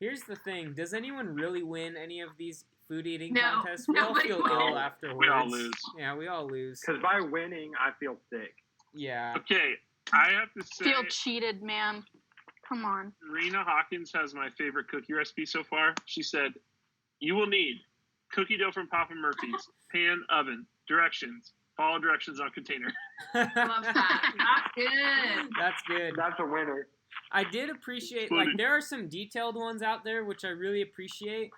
here's the thing. Does anyone really win any of these food eating No, contests? We all nobody feel wins. ill afterwards. We all lose. Yeah, we all lose. Because by winning, I feel sick. Yeah. Okay, I have to say, Feel cheated, man. Come on. Rena Hawkins has my favorite cookie recipe so far. She said, "You will need cookie dough from Papa Murphy's, pan, oven, directions. Follow directions on container." Love that. That's good. That's good. That's a winner. I did appreciate Funny. like there are some detailed ones out there which I really appreciate.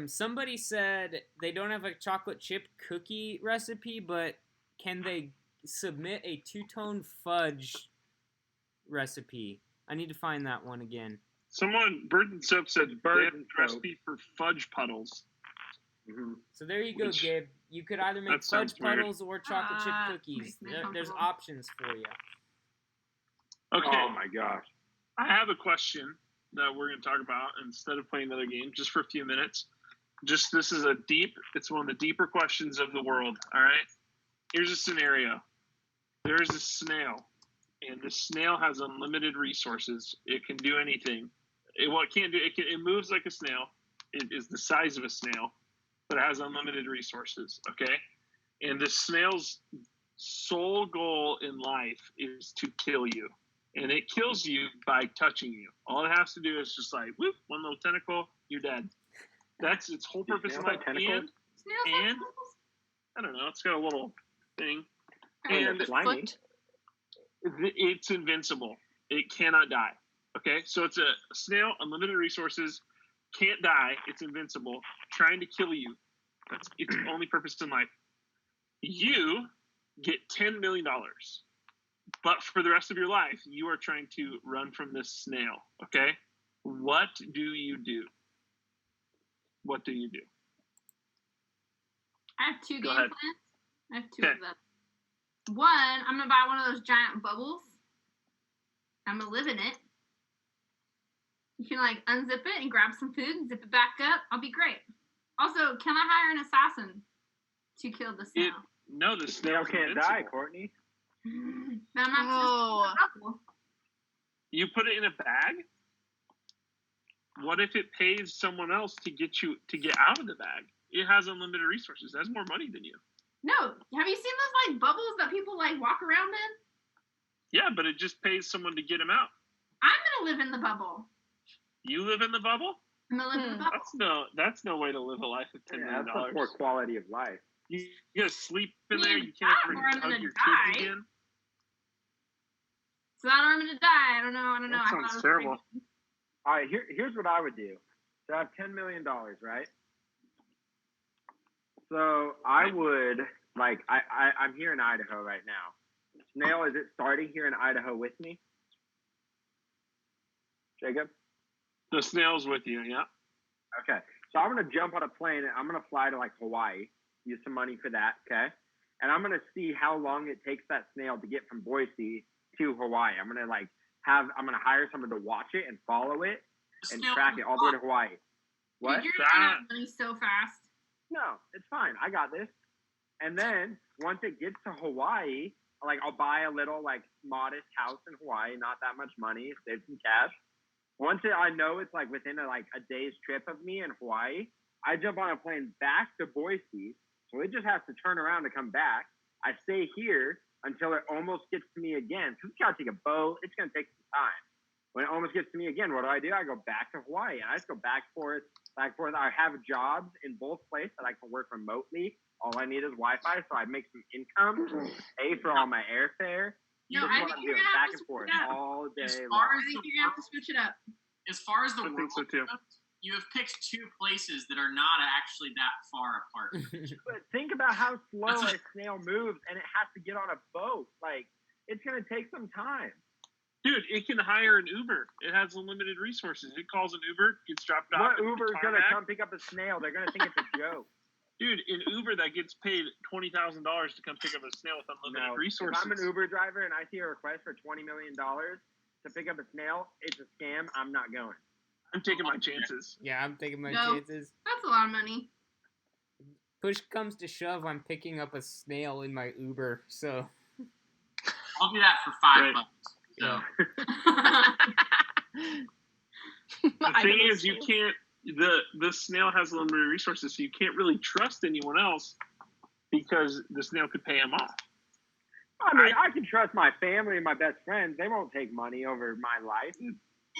Somebody said they don't have a chocolate chip cookie recipe, but can they submit a two-tone fudge recipe? I need to find that one again. Someone, Bird and Soap said, they Bird have and a recipe for fudge puddles. hmm So there you go, Which- Gabe. You could either make that sounds fudge weird. puddles or chocolate chip Ah, cookies. makes me There's uncomfortable. options for you. Okay, Oh my gosh. I have a question that we're going to talk about instead of playing another game, just for a few minutes. This is it's one of the deeper questions of the world. All right. Here's a scenario. There's a snail, and the snail has unlimited resources. It can do anything. It can't do. It moves like a snail. It is the size of a snail, but it has unlimited resources. Okay. And the snail's sole goal in life is to kill you. And it kills you by touching you. All it has to do is just like, whoop, one little tentacle, you're dead. That's its whole purpose in life. And Snails have tentacles? I don't know, it's got a little thing. And And it's slimy. it's invincible. It cannot die. Okay? So it's a snail, unlimited resources, can't die, it's invincible, trying to kill you. That's its only purpose in life. You get $10 million. But for the rest of your life, you are trying to run from this snail. Okay? What do you do? What do you do? I have two Go game ahead. plans. I have two Okay. of them. One, I'm gonna buy one of those giant bubbles. I'm gonna live in it. You can like unzip it and grab some food and zip it back up. I'll be great. Also, can I hire an assassin to kill the snail? No, the Snail snail's can't invincible. die, Courtney. Then I'm not Oh. just a bubble. You put it in a bag? What if it pays someone else to get out of the bag? It has unlimited resources. It has more money than you. No, have you seen those like bubbles that people like walk around in? Yeah, but it just pays someone to get him out. I'm gonna live in the bubble. You live in the bubble? I'm gonna live in the bubble. That's no way to live a life of $10 million. That's a poor quality of life. You gotta sleep in Me there. and You can't Dad ever are gonna hug your die. kids again. So I'm gonna die. I don't know. That I thought sounds it was terrible. pretty All right, here's what I would do. So I have $10 million, right? So I would, I'm here in Idaho right now. Snail, is it starting here in Idaho with me? Jacob? The snail's with you, yeah. Okay. So I'm going to jump on a plane and I'm going to fly to like Hawaii, use some money for that, okay? And I'm going to see how long it takes that snail to get from Boise to Hawaii. I'm going to hire someone to watch it and follow it and Snail track can it all the way to Hawaii. What? Dude, you're gonna run out of money so fast. No, it's fine. I got this. And then once it gets to Hawaii, like I'll buy a little like modest house in Hawaii, not that much money, save some cash. I know it's like within a day's trip of me in Hawaii, I jump on a plane back to Boise, so it just has to turn around to come back. I stay here until it almost gets to me again. Because it's got to take a boat. It's going to take some time. When it almost gets to me again, what do? I go back to Hawaii, and I just go back and forth. I have jobs in both places that I can work remotely. All I need is Wi-Fi, so I make some income, pay for all my airfare. No, This is I what think I'm you're doing, gonna have back to and forth switch it up. all day As long. far I think you're gonna have to switch it up. As far as the I world, think so too. you have picked two places that are not actually that far apart. But think about how slow That's a snail moves, and it has to get on a boat. Like, it's going to take some time. Dude, it can hire an Uber. It has unlimited resources. It calls an Uber, gets dropped off. What at the Uber's going to tarmac. come pick up a snail? They're going to think it's a joke. Dude, an Uber that gets paid $20,000 to come pick up a snail with unlimited No, resources. if I'm an Uber driver and I see a request for $20 million to pick up a snail, it's a scam. I'm not going. I'm taking my chances. Yeah, I'm taking my No. chances. That's a lot of money. Push comes to shove, I'm picking up a snail in my Uber. So I'll do that for $5. Right. So The thing is, you can't. The snail has limited resources, so you can't really trust anyone else because the snail could pay him off. I mean, I can trust my family and my best friends. They won't take money over my life.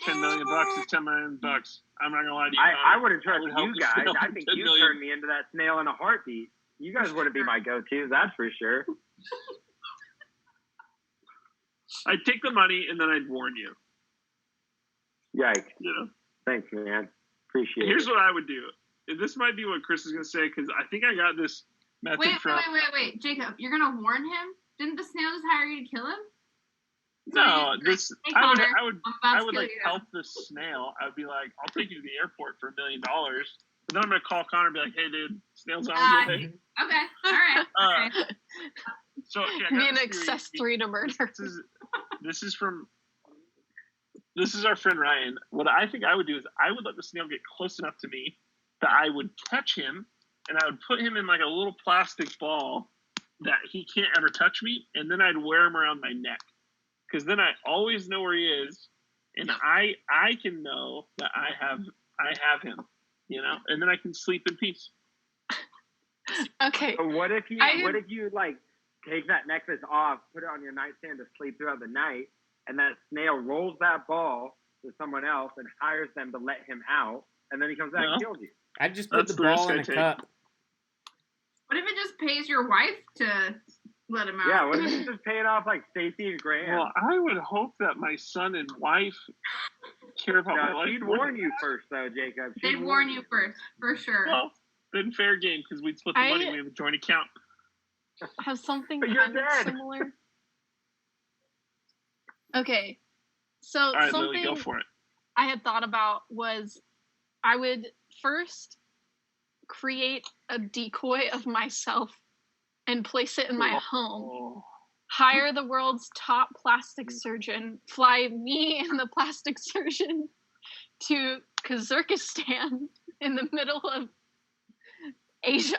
$10 million is $10 million. I'm not gonna lie to you. I wouldn't trust would help you the guys. snail I for think 10 you million. turned me into that snail in a heartbeat. You guys wouldn't be my go-to, that's for sure. I'd take the money and then I'd warn you. Yikes. You know. Thanks, man. Appreciate Here's it. what I would do. And this might be what Chris is gonna say because I think I got this method from. Wait. Jacob, you're gonna warn him? Didn't the snail just hire you to kill him? No, this I would I'm about to like kill you. help the snail. I would be like, I'll take you to the airport for $1 million. But then I'm gonna call Connor and be like, hey dude, snail's on his way. Okay, all right. Okay. So okay, I Be got an this theory. accessory to murder. This is our friend Ryan. What I think I would do is I would let the snail get close enough to me that I would catch him and I would put him in like a little plastic ball that he can't ever touch me, and then I'd wear him around my neck, because then I always know where he is, and I can know that I have him, and then I can sleep in peace. Okay. But what if you like take that necklace off, put it on your nightstand to sleep throughout the night, and that snail rolls that ball to someone else and hires them to let him out, and then he comes back and kills you? I'd just put That's the the ball risk in I a take. cup. What if it just pays your wife to let him out? Yeah, what if you just pay it off like Stacey and Graham? Well, I would hope that my son and wife care about my No, life. she'd more warn than you that. first, though, Jacob. They'd warn you first, for sure. Well, then fair game, because we'd split the money. I- We have a joint account. Have something But you're kind of dead. similar. Okay. So All right, something Lily, go for it. I had thought about was I would first create a decoy of myself and place it in my home. Oh. Hire the world's top plastic surgeon, fly me and the plastic surgeon to Kazakhstan in the middle of Asia.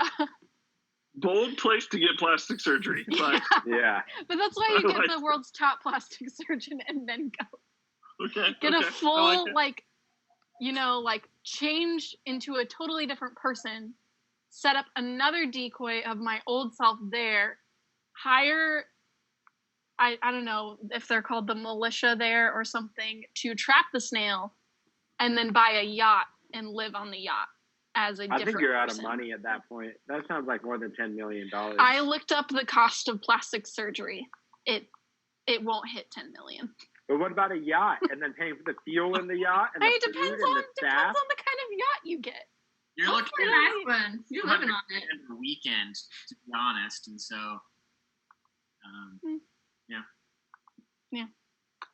Bold place to get plastic surgery, but Yeah. But that's why you I get like the world's top plastic surgeon and then go. okay. Get okay, a full, I like it. like change into a totally different person, set up another decoy of my old self there, hire, I don't know if they're called the militia there or something, to trap the snail, and then buy a yacht and live on the yacht as a different I think you're out of person. money at that point. That sounds like more than $10 million. I looked up the cost of plastic surgery. It won't hit 10 million. But what about a yacht and then paying for the fuel in the yacht and the It food depends and on the staff? the kind of yacht you get. You're Look looking for a at nice one. You're living on it. a weekend, to be honest, and so.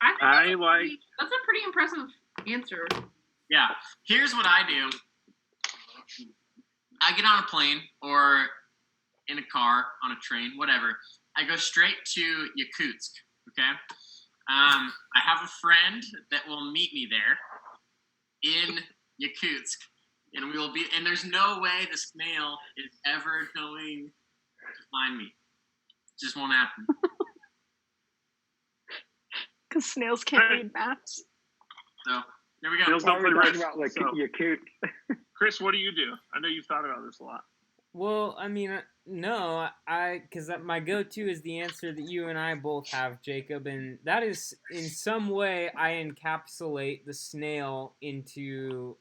I think I like. that's a pretty impressive answer. Yeah. Here's what I do. I get on a plane or in a car, on a train, whatever. I go straight to Yakutsk. Okay. I have a friend that will meet me there in Yakutsk, and we will be. And there's no way the snail is ever going to find me. It just won't happen. Because snails can't Hey. read maps. So there we go. Snails Why don't are we play talking risk. about like So, your coot? Chris, what do you do? I know you've thought about this a lot. Well, I mean, no, because my go-to is the answer that you and I both have, Jacob, and that is in some way I encapsulate the snail into,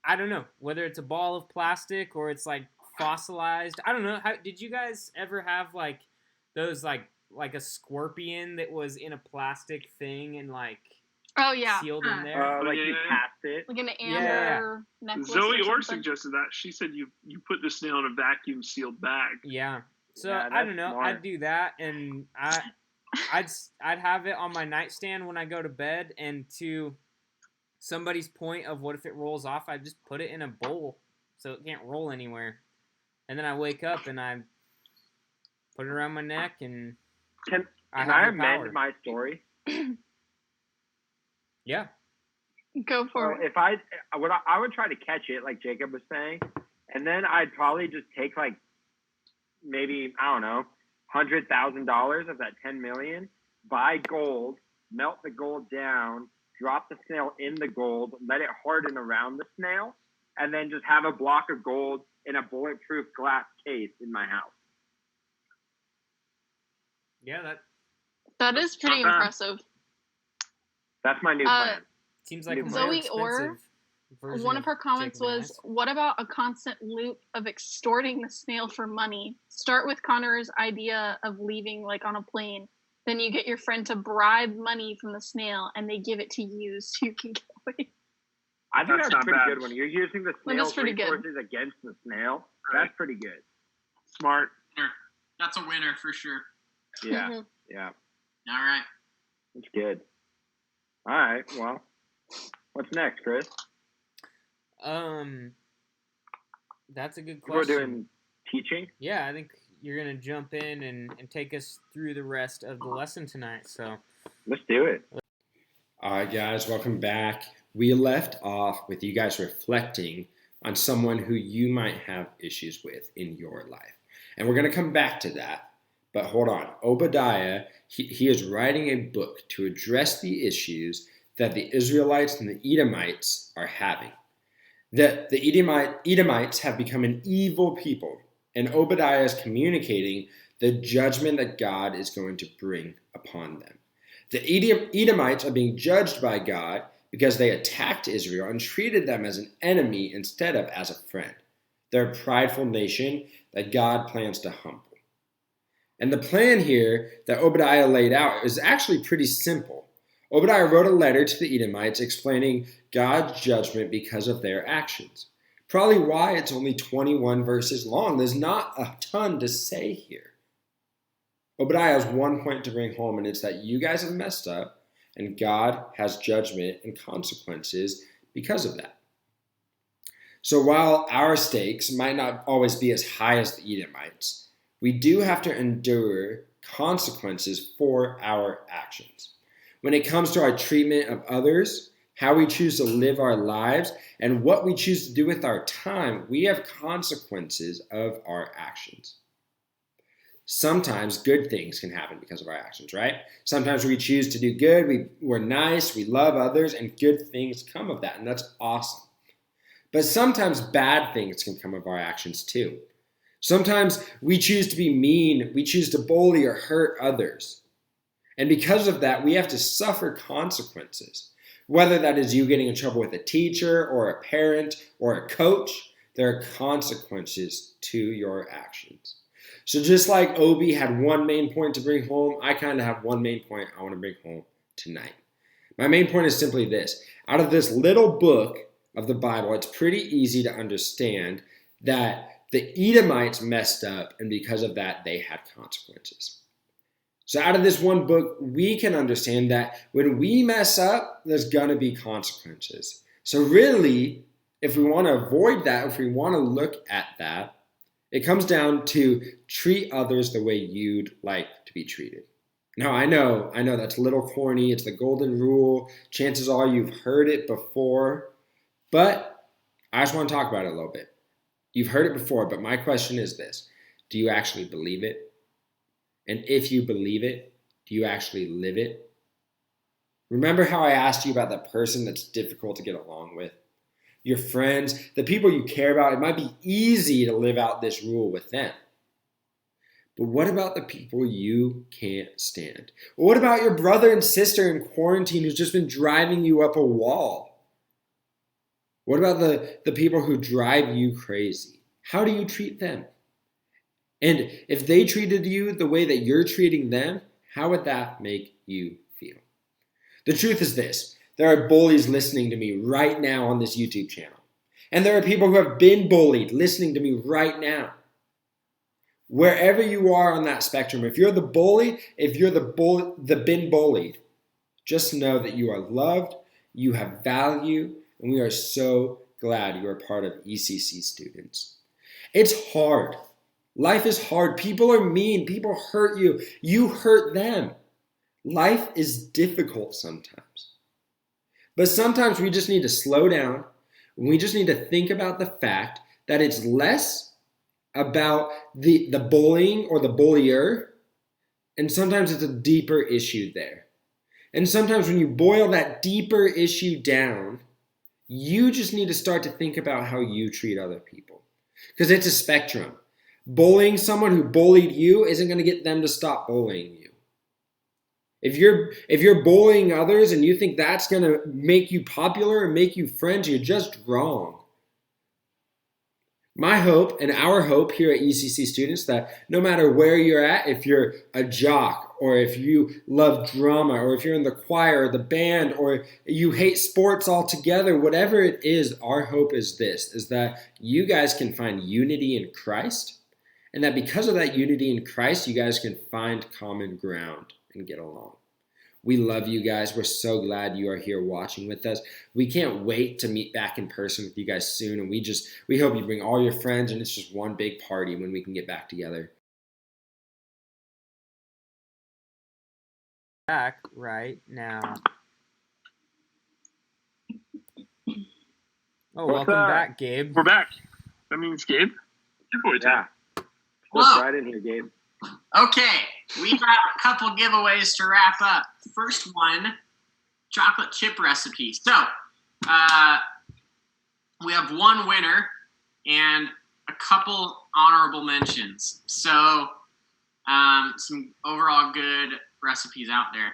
I don't know, whether it's a ball of plastic or it's like fossilized. I don't know. Did you guys ever have like those like a scorpion that was in a plastic thing and like Oh yeah, sealed in there? Like Yeah, you yeah, yeah. passed it. like an Yeah. amber necklace. Zoe or Orr something. suggested that. She said you put the snail in a vacuum sealed bag. Yeah. So Yeah, I don't that's know. smart. I'd do that, and I'd have it on my nightstand when I go to bed. And to somebody's point of what if it rolls off, I just put it in a bowl so it can't roll anywhere. And then I wake up and I put it around my neck, and Can I I have the power. amend my story? Yeah. Go for So it. if I would try to catch it, like Jacob was saying, and then I'd probably just take like maybe I don't know, $100,000 of that 10 million, buy gold, melt the gold down, drop the snail in the gold, let it harden around the snail, and then just have a block of gold in a bulletproof glass case in my house. Yeah, that That is pretty Not bad. impressive. That's my new Uh, plan. seems like a more Zoe Orr, expensive version One of her comments Jacob and was, I's. "What about a constant loop of extorting the snail for money? Start with Connor's idea of leaving like on a plane. Then you get your friend to bribe money from the snail, and they give it to you so you can get away." I think That's that's not a pretty bad. good one. You're using the Well, snail's that's pretty good. resources against the snail. Right. That's pretty good. Smart. That's a winner for sure. Yeah, Mhm. yeah, All right. that's good. All right, well, what's next, Chris? That's a good We're question. doing teaching. Yeah, I think you're gonna jump in and take us through the rest of the lesson tonight. So Let's do it. All right, guys, welcome back. We left off with you guys reflecting on someone who you might have issues with in your life. And we're going to come back to that. But hold on. Obadiah, he is writing a book to address the issues that the Israelites and the Edomites are having. That the Edomites have become an evil people, and Obadiah is communicating the judgment that God is going to bring upon them. The Edomites are being judged by God because they attacked Israel and treated them as an enemy instead of as a friend. They're a prideful nation that God plans to humble. And the plan here that Obadiah laid out is actually pretty simple. Obadiah wrote a letter to the Edomites explaining God's judgment because of their actions. Probably why it's only 21 verses long. There's not a ton to say here. Obadiah has one point to bring home, and it's that you guys have messed up, and God has judgment and consequences because of that. So while our stakes might not always be as high as the Edomites, we do have to endure consequences for our actions. When it comes to our treatment of others, how we choose to live our lives, and what we choose to do with our time, we have consequences of our actions. Sometimes good things can happen because of our actions, right? Sometimes we choose to do good, we're nice, we love others, and good things come of that, and that's awesome. But sometimes bad things can come of our actions too. Sometimes we choose to be mean, we choose to bully or hurt others. And because of that, we have to suffer consequences. Whether that is you getting in trouble with a teacher or a parent or a coach, there are consequences to your actions. So just like Obi had one main point to bring home, I kind of have one main point I want to bring home tonight. My main point is simply this. Out of this little book of the Bible, it's pretty easy to understand that the Edomites messed up, and because of that, they had consequences. So out of this one book, we can understand that when we mess up, there's going to be consequences. So really, if we want to avoid that, if we want to look at that, it comes down to treat others the way you'd like to be treated. Now, I know that's a little corny. It's the golden rule. Chances are you've heard it before, but I just want to talk about it a little bit. You've heard it before, but my question is this. Do you actually believe it? And if you believe it, do you actually live it? Remember how I asked you about that person that's difficult to get along with? Your friends, the people you care about, it might be easy to live out this rule with them. But what about the people you can't stand? What about your brother and sister in quarantine who's just been driving you up a wall? What about the people who drive you crazy? How do you treat them? And if they treated you the way that you're treating them, how would that make you feel? The truth is this. There are bullies listening to me right now on this YouTube channel. And there are people who have been bullied listening to me right now. Wherever you are on that spectrum, if you're the bully, if you're the been bullied, just know that you are loved, you have value, and we are so glad you are part of ECC students. It's hard. Life is hard. People are mean. People hurt you. You hurt them. Life is difficult sometimes. But sometimes we just need to slow down. We just need to think about the fact that it's less about the bullying or the bullier, and sometimes it's a deeper issue there. And sometimes when you boil that deeper issue down, you just need to start to think about how you treat other people. Because it's a spectrum. Bullying someone who bullied you isn't going to get them to stop bullying you. If you're bullying others and you think that's going to make you popular and make you friends, you're just wrong. My hope and our hope here at ECC students that no matter where you're at, if you're a jock or if you love drama or if you're in the choir or the band or you hate sports altogether, whatever it is, our hope is this, is that you guys can find unity in Christ, and that because of that unity in Christ, you guys can find common ground and get along. We love you guys. We're so glad you are here watching with us. We can't wait to meet back in person with you guys soon. And we hope you bring all your friends and it's just one big party when we can get back together. Back right now. Oh, What's welcome up? back, Gabe. We're back. That means Gabe. Giveaway time. Yeah. Whoa. Just right in here, Gabe. Okay, we got a couple giveaways to wrap up. First one, chocolate chip recipe. So, we have one winner and a couple honorable mentions. So, some overall good recipes out there.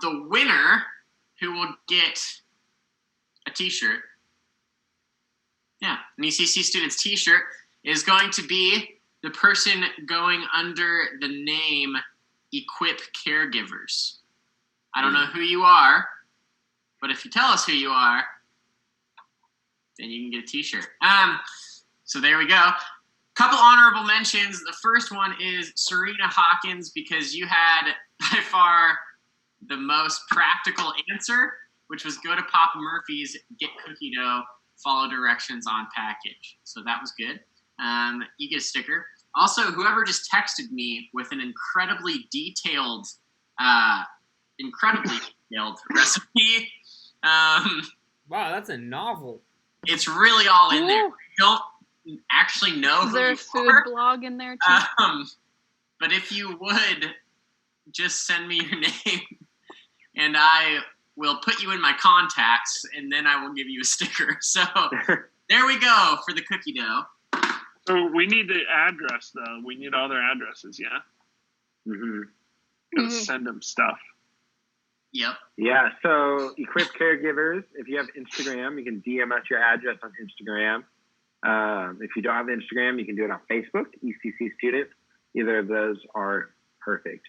The winner, who will get a t-shirt, an ECC Students t-shirt, is going to be the person going under the name Equip Caregivers. I don't know who you are, but if you tell us who you are, then you can get a t-shirt. So there we go. Couple honorable mentions. The first one is Serena Hawkins, because you had by far the most practical answer, which was go to Papa Murphy's, get cookie dough, follow directions on package. So that was good. You get a sticker. Also, whoever just texted me with an incredibly detailed recipe. Wow, that's a novel. It's really all in there. Ooh. You don't actually know Is who there you a food are. blog in there too? But if you would, just send me your name, and I will put you in my contacts, and then I will give you a sticker. So there we go for the cookie dough. So we need the address, though. We need all their addresses, yeah? Mm-hmm. Gotta Mhm. send them stuff. Yep. Yeah, so Equip Caregivers, if you have Instagram, you can DM us your address on Instagram. If you don't have Instagram, you can do it on Facebook, ECC Students. Either of those are perfect.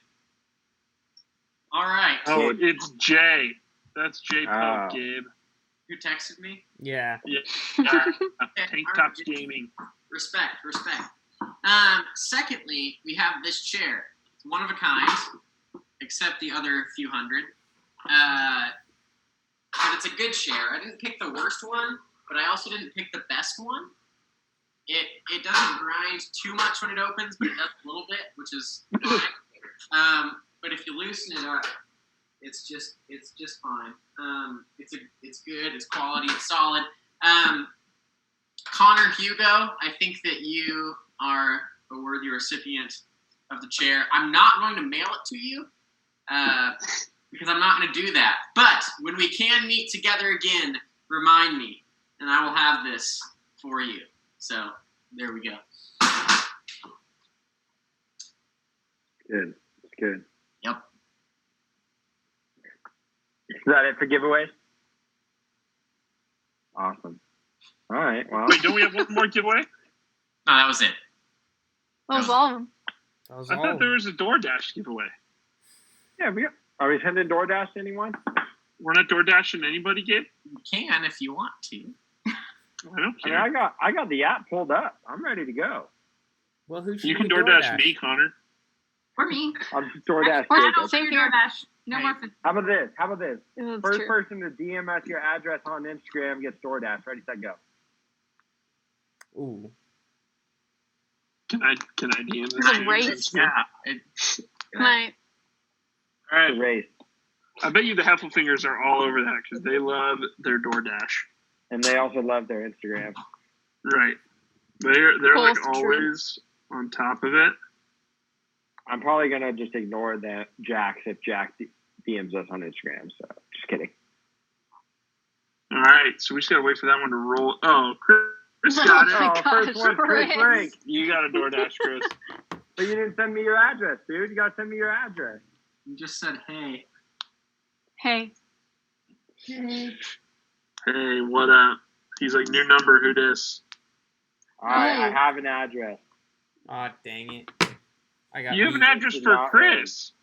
All right. Oh, it's Jay. That's Jay Pope, Oh. Gabe. Who texted me? Yeah. Tank Tops Gaming. Respect. Secondly, we have this chair. It's one of a kind, except the other few hundred. But it's a good chair. I didn't pick the worst one, but I also didn't pick the best one. It doesn't grind too much when it opens, but it does a little bit, which is fine. But if you loosen it up, it's just fine. It's good. It's quality. It's solid. Connor Hugo, I think that you are a worthy recipient of the chair. I'm not going to mail it to you because I'm not going to do that. But when we can meet together again, remind me, and I will have this for you. So there we go. Good. It's good. Yep. Is that it for giveaways? Awesome. All right. Well, Wait, don't we have one more giveaway? No, that was it. That was all of them. That was I all. thought there was a DoorDash giveaway. yeah, are we sending DoorDash to anyone? We're not DoorDashing anybody, Gabe? You can if you want to. I don't I mean, care. I got the app pulled up. I'm ready to go. Well, who should You can we DoorDash me, Connor. For me. I'll just DoorDash. Or I Jacob. don't Same do here. DoorDash. No Hey. more food. How about this? How about this? Yeah, that's First true. person to DM us your address on Instagram gets DoorDash. Ready, set, go. Ooh. Can I DM this? It's a race. Yeah. Night. All right. The race. I bet you the Heffelfingers are all over that because they love their DoorDash. And they also love their Instagram. Right. They're like Both true. always on top of it. I'm probably going to just ignore that Jax if Jack DMs us on Instagram. So just kidding. All right. So we just gotta wait for that one to roll. Oh, Chris got it. Oh my Oh, gosh, first one, Chris Chris. Frank. You got a DoorDash, Chris. But you didn't send me your address, dude. You got to send me your address. You just said hey. Hey. Hey, what up? He's like, new number. Who dis? All right, I Oh. have an address. Aw, dang it. I got You have an beat. address did for not Chris.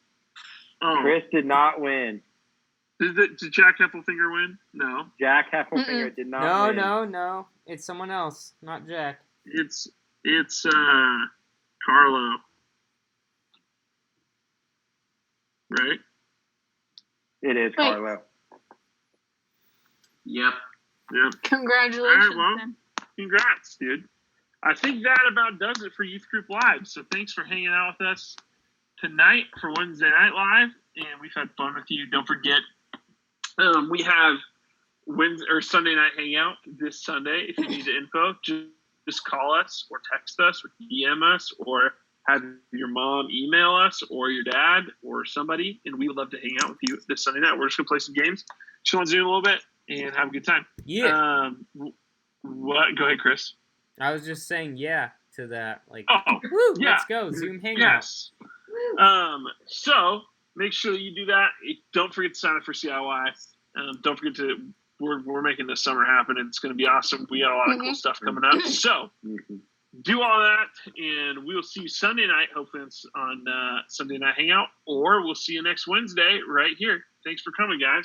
Oh, Chris did not win. did Jack Heffelfinger win? No. Jack Heffelfinger did not No, win. no. It's someone else, not Jack. It's Carlo. Right? It is Wait. Carlo. Yep. Yep. Congratulations. well. then. Congrats, dude. I think that about does it for Youth Group Live. So thanks for hanging out with us tonight for Wednesday Night Live. And we've had fun with you. Don't forget, we have Sunday night hangout this Sunday. If you need the info, just call us or text us or DM us or have your mom email us or your dad or somebody, and we would love to hang out with you this Sunday night. We're just gonna play some games, chill on Zoom a little bit, and have a good time. Yeah. What? Go ahead, Chris. I was just saying yeah to that. Like, woo, yeah. Let's go Zoom hangout. Yes. So make sure that you do that. Don't forget to sign up for CIY. Don't forget to. We're making this summer happen, and it's going to be awesome. We got a lot of cool stuff coming up. So do all that, and we will see you Sunday night. Hopefully it's on Sunday Night Hangout, or we'll see you next Wednesday right here. Thanks for coming, guys.